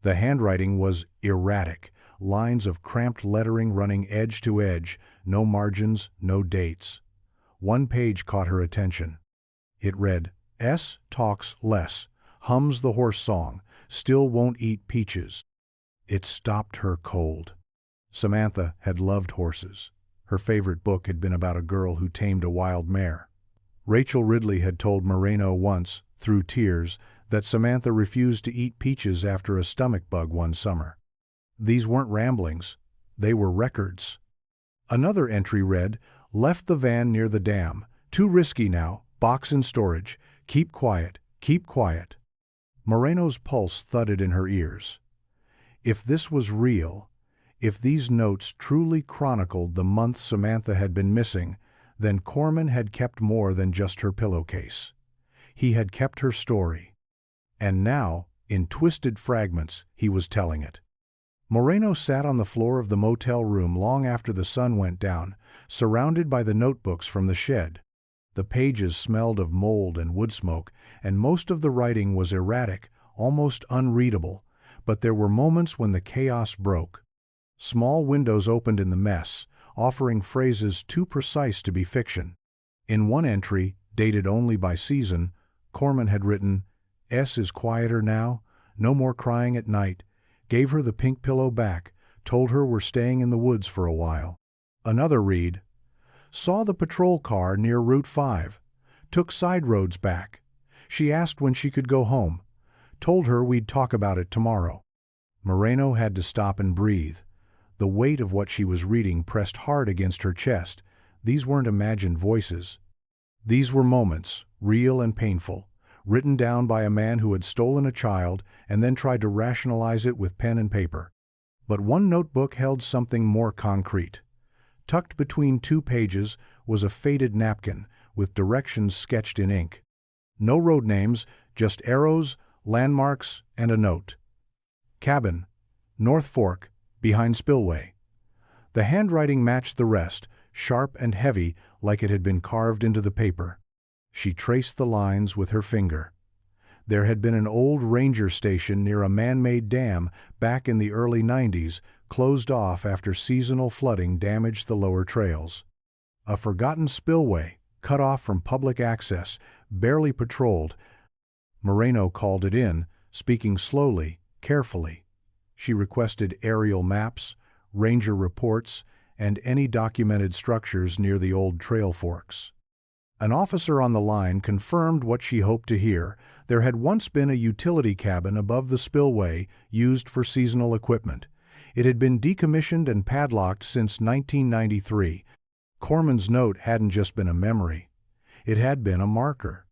The handwriting was erratic, lines of cramped lettering running edge to edge, no margins, no dates. One page caught her attention. It read, S talks less, hums the horse song, still won't eat peaches. It stopped her cold. Samantha had loved horses. Her favorite book had been about a girl who tamed a wild mare. Rachel Ridley had told Moreno once, through tears, that Samantha refused to eat peaches after a stomach bug one summer. These weren't ramblings. They were records. Another entry read, left the van near the dam. Too risky now. Box in storage. Keep quiet. Keep quiet. Moreno's pulse thudded in her ears. If this was real, if these notes truly chronicled the month Samantha had been missing, then Corman had kept more than just her pillowcase. He had kept her story. And now, in twisted fragments, he was telling it. Moreno sat on the floor of the motel room long after the sun went down, surrounded by the notebooks from the shed. The pages smelled of mold and wood smoke, and most of the writing was erratic, almost unreadable, but there were moments when the chaos broke. Small windows opened in the mess, offering phrases too precise to be fiction. In one entry, dated only by season, Corman had written, S is quieter now, no more crying at night, gave her the pink pillow back, told her we're staying in the woods for a while. Another read, saw the patrol car near Route 5, took side roads back. She asked when she could go home, told her we'd talk about it tomorrow. Moreno had to stop and breathe. The weight of what she was reading pressed hard against her chest. These weren't imagined voices. These were moments, real and painful, written down by a man who had stolen a child and then tried to rationalize it with pen and paper. But one notebook held something more concrete. Tucked between 2 pages was a faded napkin with directions sketched in ink. No road names, just arrows, landmarks, and a note. Cabin, North Fork, behind Spillway. The handwriting matched the rest, sharp and heavy like it had been carved into the paper. She traced the lines with her finger. There had been an old ranger station near a man-made dam back in the early 90s, closed off after seasonal flooding damaged the lower trails. A forgotten spillway, cut off from public access, barely patrolled. Moreno called it in, speaking slowly, carefully. She requested aerial maps, ranger reports, and any documented structures near the old trail forks. An officer on the line confirmed what she hoped to hear. There had once been a utility cabin above the spillway used for seasonal equipment. It had been decommissioned and padlocked since 1993. Corman's note hadn't just been a memory. It had been a marker.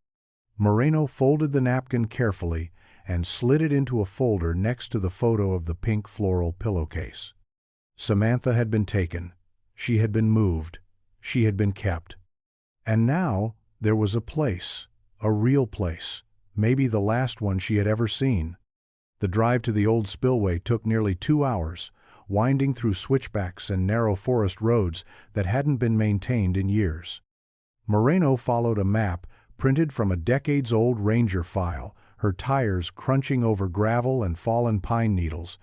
Moreno folded the napkin carefully and slid it into a folder next to the photo of the pink floral pillowcase. Samantha had been taken. She had been moved. She had been kept. And now there was a place, a real place, maybe the last one she had ever seen. The drive to the old spillway took nearly 2 hours, winding through switchbacks and narrow forest roads that hadn't been maintained in years. Moreno followed a map printed from a decades-old ranger file, her tires crunching over gravel and fallen pine needles.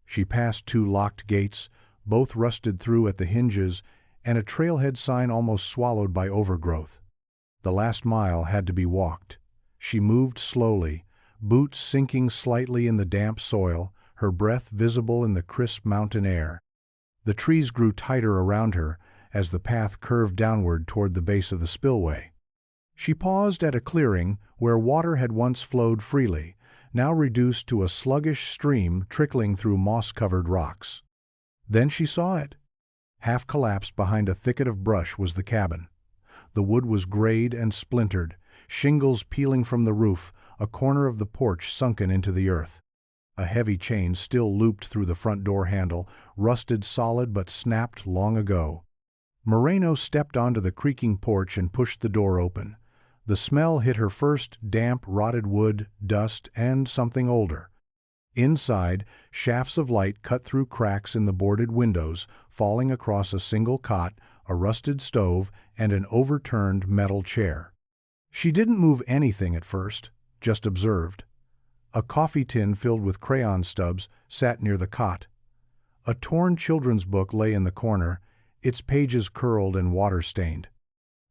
She passed 2 locked gates, both rusted through at the hinges, and a trailhead sign almost swallowed by overgrowth. The last mile had to be walked. She moved slowly, boots sinking slightly in the damp soil, her breath visible in the crisp mountain air. The trees grew tighter around her as the path curved downward toward the base of the spillway. She paused at a clearing where water had once flowed freely, now reduced to a sluggish stream trickling through moss-covered rocks. Then she saw it. Half collapsed behind a thicket of brush was the cabin. The wood was grayed and splintered, shingles peeling from the roof, a corner of the porch sunken into the earth. A heavy chain still looped through the front door handle, rusted solid but snapped long ago. Moreno stepped onto the creaking porch and pushed the door open. The smell hit her first: damp, rotted wood, dust, and something older. Inside, shafts of light cut through cracks in the boarded windows, falling across a single cot, a rusted stove, and an overturned metal chair. She didn't move anything at first, just observed. A coffee tin filled with crayon stubs sat near the cot. A torn children's book lay in the corner, its pages curled and water-stained.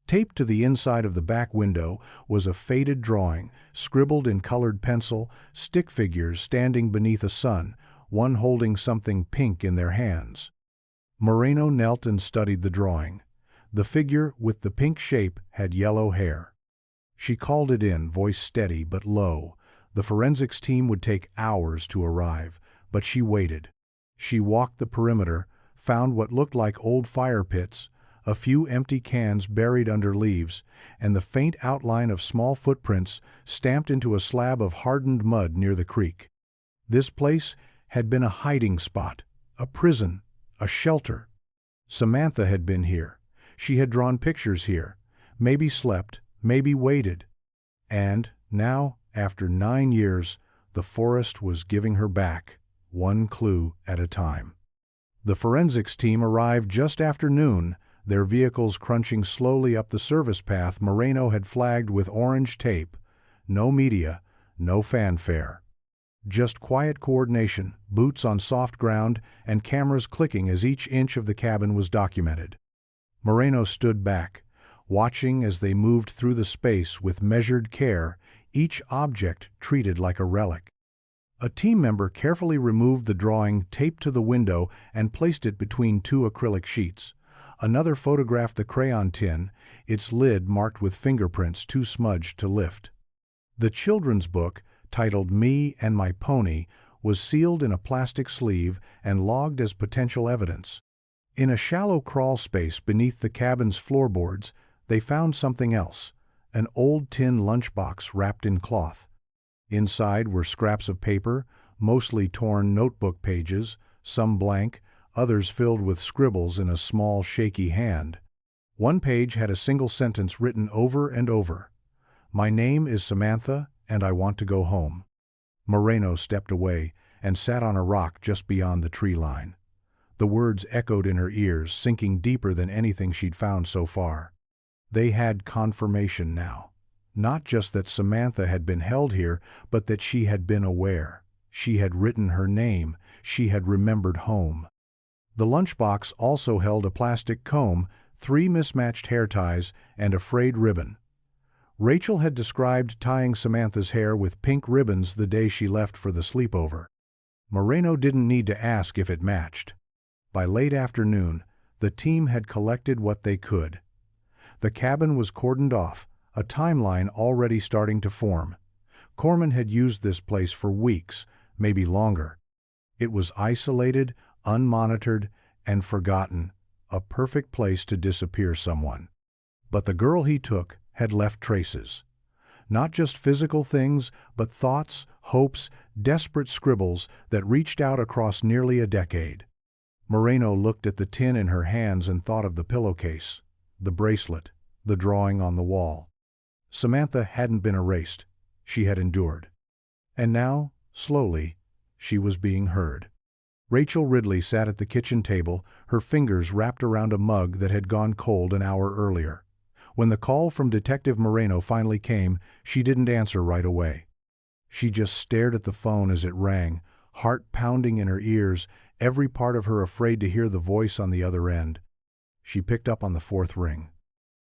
Taped to the inside of the back window was a faded drawing, scribbled in colored pencil, stick figures standing beneath a sun, one holding something pink in their hands. Moreno knelt and studied the drawing. The figure with the pink shape had yellow hair. She called it in, voice steady but low. The forensics team would take hours to arrive, but she waited. She walked the perimeter, found what looked like old fire pits, a few empty cans buried under leaves, and the faint outline of small footprints stamped into a slab of hardened mud near the creek. This place had been a hiding spot, a prison, a shelter. Samantha had been here. She had drawn pictures here, maybe slept, maybe waited. And now, after 9 years, the forest was giving her back, one clue at a time. The forensics team arrived just after noon, their vehicles crunching slowly up the service path Moreno had flagged with orange tape. No media, no fanfare. Just quiet coordination, boots on soft ground, and cameras clicking as each inch of the cabin was documented. Moreno stood back, watching as they moved through the space with measured care, each object treated like a relic. A team member carefully removed the drawing taped to the window and placed it between 2 acrylic sheets. Another photographed the crayon tin, its lid marked with fingerprints too smudged to lift. The children's book, titled Me and My Pony, was sealed in a plastic sleeve and logged as potential evidence. In a shallow crawl space beneath the cabin's floorboards, they found something else, an old tin lunchbox wrapped in cloth. Inside were scraps of paper, mostly torn notebook pages, some blank, others filled with scribbles in a small, shaky hand. One page had a single sentence written over and over. "My name is Samantha, and I want to go home." Moreno stepped away and sat on a rock just beyond the tree line. The words echoed in her ears, sinking deeper than anything she'd found so far. They had confirmation now. Not just that Samantha had been held here, but that she had been aware. She had written her name. She had remembered home. The lunchbox also held a plastic comb, 3 mismatched hair ties, and a frayed ribbon. Rachel had described tying Samantha's hair with pink ribbons the day she left for the sleepover. Moreno didn't need to ask if it matched. By late afternoon, the team had collected what they could. The cabin was cordoned off, a timeline already starting to form. Corman had used this place for weeks, maybe longer. It was isolated, unmonitored, and forgotten, a perfect place to disappear someone. But the girl he took had left traces. Not just physical things, but thoughts, hopes, desperate scribbles that reached out across nearly a decade. Moreno looked at the tin in her hands and thought of the pillowcase, the bracelet, the drawing on the wall. Samantha hadn't been erased. She had endured. And now, slowly, she was being heard. Rachel Ridley sat at the kitchen table, her fingers wrapped around a mug that had gone cold an hour earlier. When the call from Detective Moreno finally came, she didn't answer right away. She just stared at the phone as it rang, heart pounding in her ears, every part of her afraid to hear the voice on the other end. She picked up on the 4th ring.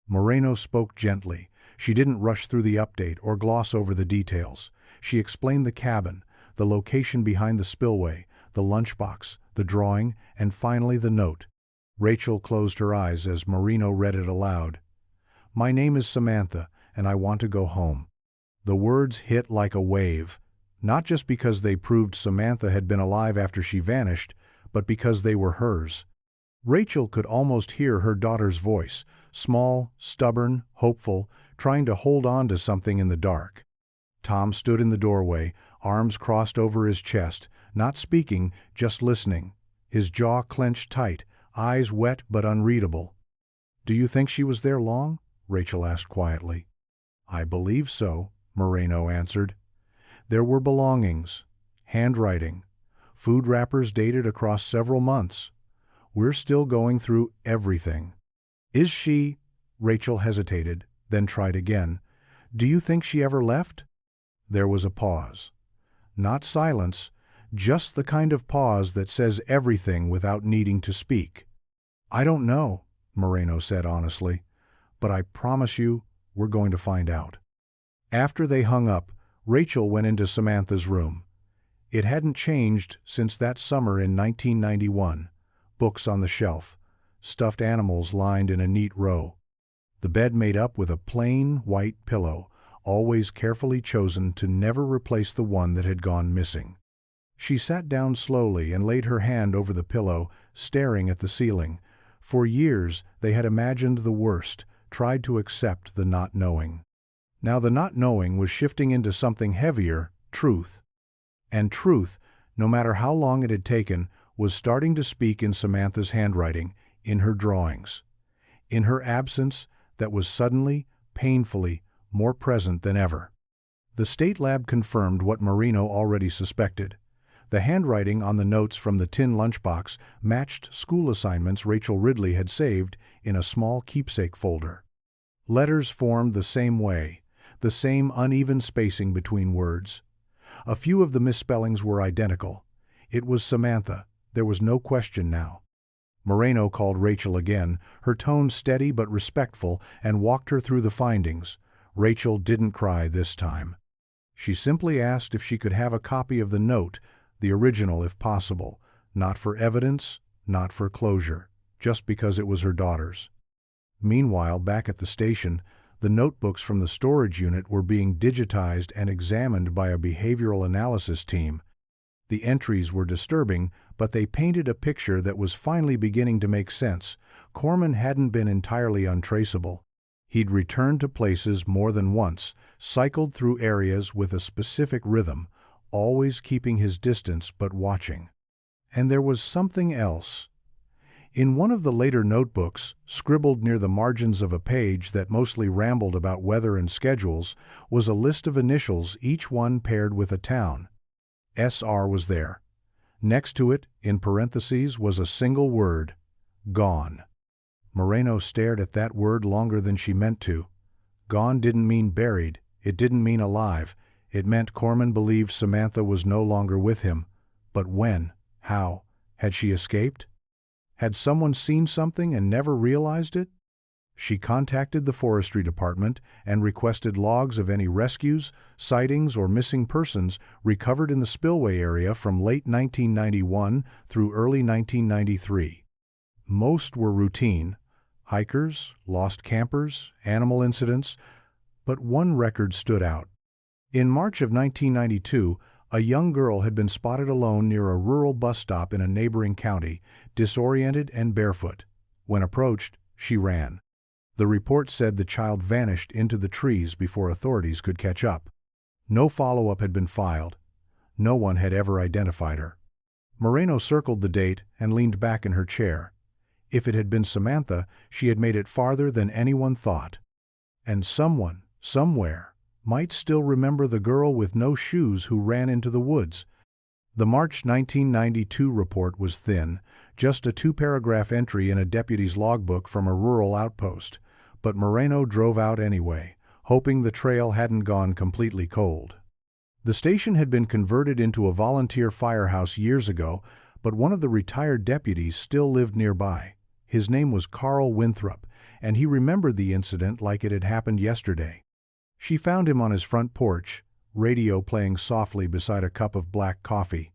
Moreno spoke gently. She didn't rush through the update or gloss over the details. She explained the cabin, the location behind the spillway, the lunchbox, the drawing, and finally the note. Rachel closed her eyes as Moreno read it aloud. "My name is Samantha, and I want to go home." The words hit like a wave, not just because they proved Samantha had been alive after she vanished, but because they were hers. Rachel could almost hear her daughter's voice, small, stubborn, hopeful, trying to hold on to something in the dark. Tom stood in the doorway, arms crossed over his chest, not speaking, just listening, his jaw clenched tight, eyes wet but unreadable. "Do you think she was there long?" Rachel asked quietly. "I believe so," Moreno answered. "There were belongings, handwriting, food wrappers dated across several months. We're still going through everything." "Is she—" Rachel hesitated, then tried again. "Do you think she ever left?" There was a pause. Not silence, just the kind of pause that says everything without needing to speak. "I don't know," Moreno said honestly, "but I promise you we're going to find out." After they hung up, Rachel went into Samantha's room. It hadn't changed since that summer in 1991. Books on the shelf, stuffed animals lined in a neat row. The bed made up with a plain, white pillow, always carefully chosen to never replace the one that had gone missing. She sat down slowly and laid her hand over the pillow, staring at the ceiling. For years they had imagined the worst, tried to accept the not knowing. Now the not knowing was shifting into something heavier, truth. And truth, no matter how long it had taken, was starting to speak in Samantha's handwriting, in her drawings. In her absence that was suddenly, painfully, more present than ever. The state lab confirmed what Moreno already suspected. The handwriting on the notes from the tin lunchbox matched school assignments Rachel Ridley had saved in a small keepsake folder. Letters formed the same way, the same uneven spacing between words. A few of the misspellings were identical. It was Samantha. There was no question now. Moreno called Rachel again, her tone steady but respectful, and walked her through the findings. Rachel didn't cry this time. She simply asked if she could have a copy of the note, the original if possible, not for evidence, not for closure, just because it was her daughter's. Meanwhile, back at the station, the notebooks from the storage unit were being digitized and examined by a behavioral analysis team. The entries were disturbing, but they painted a picture that was finally beginning to make sense. Corman hadn't been entirely untraceable. He'd returned to places more than once, cycled through areas with a specific rhythm, always keeping his distance but watching. And there was something else. In one of the later notebooks, scribbled near the margins of a page that mostly rambled about weather and schedules, was a list of initials, each one paired with a town. SR was there. Next to it, in parentheses, was a single word: gone. Moreno stared at that word longer than she meant to. Gone didn't mean buried, it didn't mean alive, it meant Corman believed Samantha was no longer with him. But when? How? Had she escaped? Had someone seen something and never realized it? She contacted the forestry department and requested logs of any rescues, sightings, or missing persons recovered in the spillway area from late 1991 through early 1993. Most were routine: hikers, lost campers, animal incidents, but one record stood out. In March of 1992, a young girl had been spotted alone near a rural bus stop in a neighboring county, disoriented and barefoot. When approached, she ran. The report said the child vanished into the trees before authorities could catch up. No follow-up had been filed. No one had ever identified her. Moreno circled the date and leaned back in her chair. If it had been Samantha, she had made it farther than anyone thought. And someone, somewhere, might still remember the girl with no shoes who ran into the woods. The March 1992 report was thin, just a 2-paragraph entry in a deputy's logbook from a rural outpost, but Moreno drove out anyway, hoping the trail hadn't gone completely cold. The station had been converted into a volunteer firehouse years ago, but one of the retired deputies still lived nearby. His name was Carl Winthrop, and he remembered the incident like it had happened yesterday. She found him on his front porch, radio playing softly beside a cup of black coffee.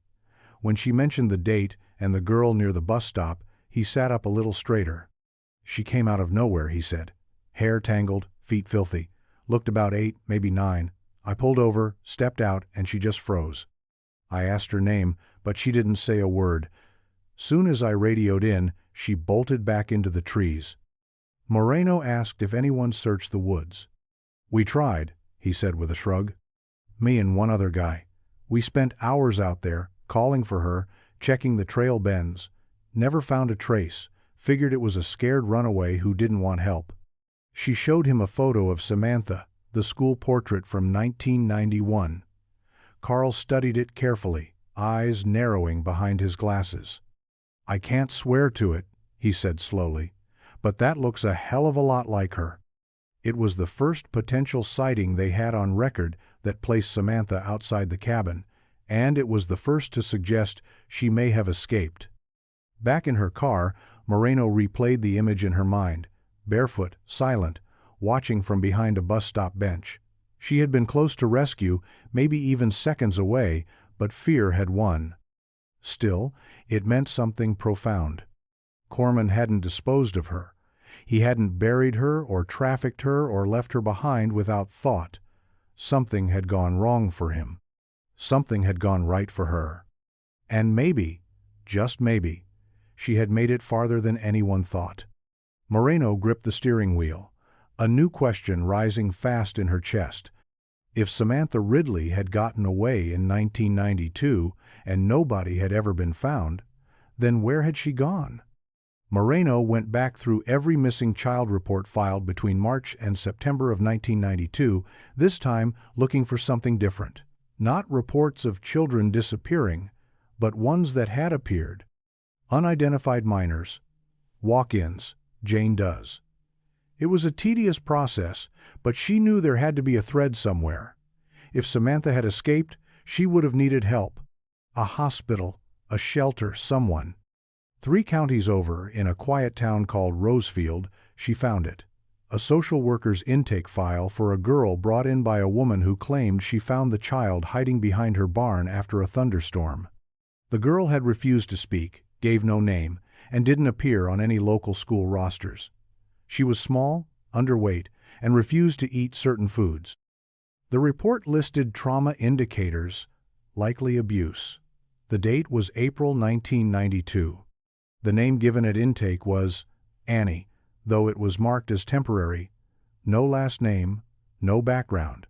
When she mentioned the date and the girl near the bus stop, he sat up a little straighter. "She came out of nowhere," he said. "Hair tangled, feet filthy. Looked about 8, maybe 9. I pulled over, stepped out, and she just froze. I asked her name, but she didn't say a word. Soon as I radioed in, she bolted back into the trees." Moreno asked if anyone searched the woods. "We tried," he said with a shrug. "Me and one other guy. We spent hours out there, calling for her, checking the trail bends. Never found a trace. Figured it was a scared runaway who didn't want help." She showed him a photo of Samantha, the school portrait from 1991. Carl studied it carefully, eyes narrowing behind his glasses. "I can't swear to it," he said slowly, "but that looks a hell of a lot like her." It was the first potential sighting they had on record that placed Samantha outside the cabin, and it was the first to suggest she may have escaped. Back in her car, Moreno replayed the image in her mind, barefoot, silent, watching from behind a bus stop bench. She had been close to rescue, maybe even seconds away, but fear had won. Still, it meant something profound. Corman hadn't disposed of her. He hadn't buried her or trafficked her or left her behind without thought. Something had gone wrong for him. Something had gone right for her. And maybe, just maybe, she had made it farther than anyone thought. Moreno gripped the steering wheel, a new question rising fast in her chest. If Samantha Ridley had gotten away in 1992 and nobody had ever been found, then where had she gone? Moreno went back through every missing child report filed between March and September of 1992, this time looking for something different. Not reports of children disappearing, but ones that had appeared. Unidentified minors. Walk-ins. Jane does. It was a tedious process, but she knew there had to be a thread somewhere. If Samantha had escaped, she would have needed help. A hospital, a shelter, someone. 3 counties over, in a quiet town called Rosefield, she found it. A social worker's intake file for a girl brought in by a woman who claimed she found the child hiding behind her barn after a thunderstorm. The girl had refused to speak, gave no name, and didn't appear on any local school rosters. She was small, underweight, and refused to eat certain foods. The report listed trauma indicators, likely abuse. The date was April 1992. The name given at intake was Annie, though it was marked as temporary. No last name, no background.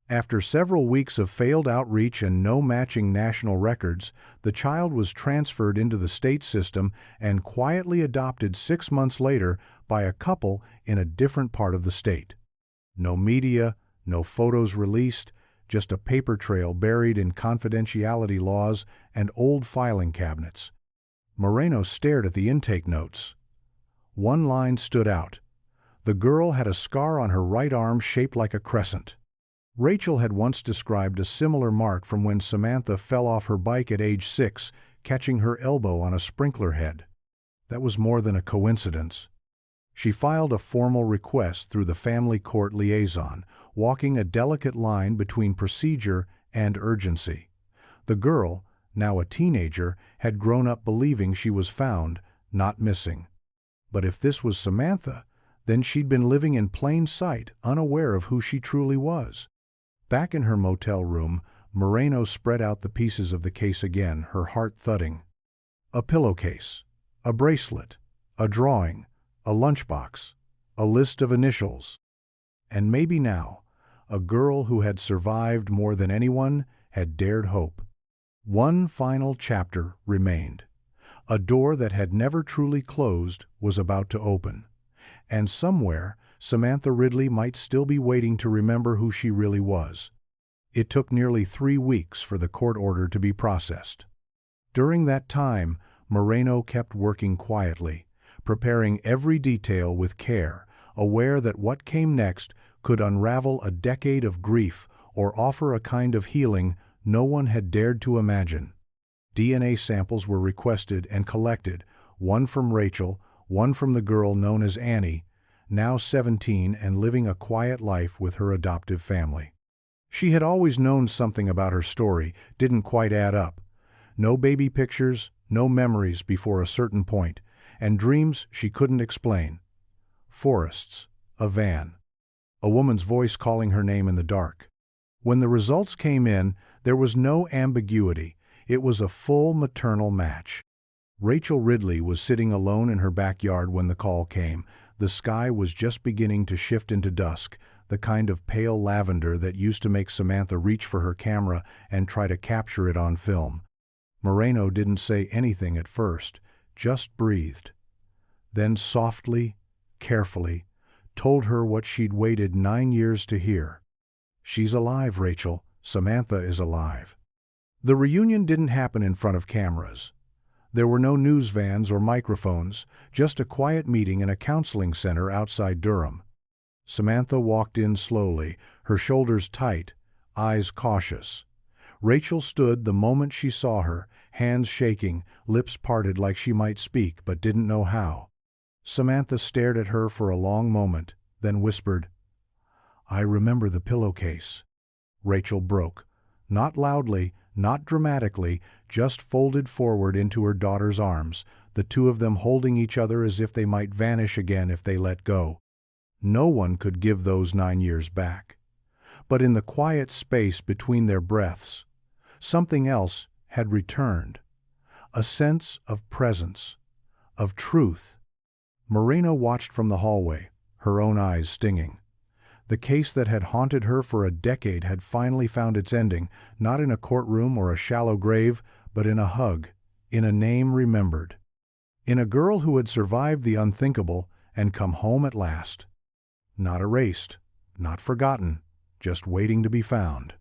After several weeks of failed outreach and no matching national records, the child was transferred into the state system and quietly adopted 6 months later by a couple in a different part of the state. No media, no photos released, just a paper trail buried in confidentiality laws and old filing cabinets. Moreno stared at the intake notes. One line stood out. The girl had a scar on her right arm shaped like a crescent. Rachel had once described a similar mark from when Samantha fell off her bike at age 6, catching her elbow on a sprinkler head. That was more than a coincidence. She filed a formal request through the family court liaison, walking a delicate line between procedure and urgency. The girl, now a teenager, had grown up believing she was found, not missing. But if this was Samantha, then she'd been living in plain sight, unaware of who she truly was. Back in her motel room, Moreno spread out the pieces of the case again, her heart thudding. A pillowcase, a bracelet, a drawing, a lunchbox, a list of initials. And maybe now, a girl who had survived more than anyone had dared hope. One final chapter remained. A door that had never truly closed was about to open. And somewhere, Samantha Ridley might still be waiting to remember who she really was. It took nearly 3 weeks for the court order to be processed. During that time, Moreno kept working quietly, preparing every detail with care, aware that what came next could unravel a decade of grief or offer a kind of healing no one had dared to imagine. DNA samples were requested and collected, one from Rachel, one from the girl known as Annie, now 17 and living a quiet life with her adoptive family. She had always known something about her story didn't quite add up. No baby pictures, no memories before a certain point, and dreams she couldn't explain. Forests, a van, a woman's voice calling her name in the dark. When the results came in, there was no ambiguity. It was a full maternal match. Rachel Ridley was sitting alone in her backyard when the call came. The sky was just beginning to shift into dusk, the kind of pale lavender that used to make Samantha reach for her camera and try to capture it on film. Moreno didn't say anything at first, just breathed. Then softly, carefully, told her what she'd waited 9 years to hear. "She's alive, Rachel. Samantha is alive." The reunion didn't happen in front of cameras. There were no news vans or microphones, just a quiet meeting in a counseling center outside Durham. Samantha walked in slowly, her shoulders tight, eyes cautious. Rachel stood the moment she saw her, hands shaking, lips parted like she might speak but didn't know how. Samantha stared at her for a long moment, then whispered, "I remember the pillowcase." Rachel broke, not loudly, not dramatically, just folded forward into her daughter's arms, the two of them holding each other as if they might vanish again if they let go. No one could give those 9 years back. But in the quiet space between their breaths, something else had returned. A sense of presence, of truth. Moreno watched from the hallway, her own eyes stinging. The case that had haunted her for a decade had finally found its ending, not in a courtroom or a shallow grave, but in a hug, in a name remembered. In a girl who had survived the unthinkable and come home at last. Not erased, not forgotten, just waiting to be found.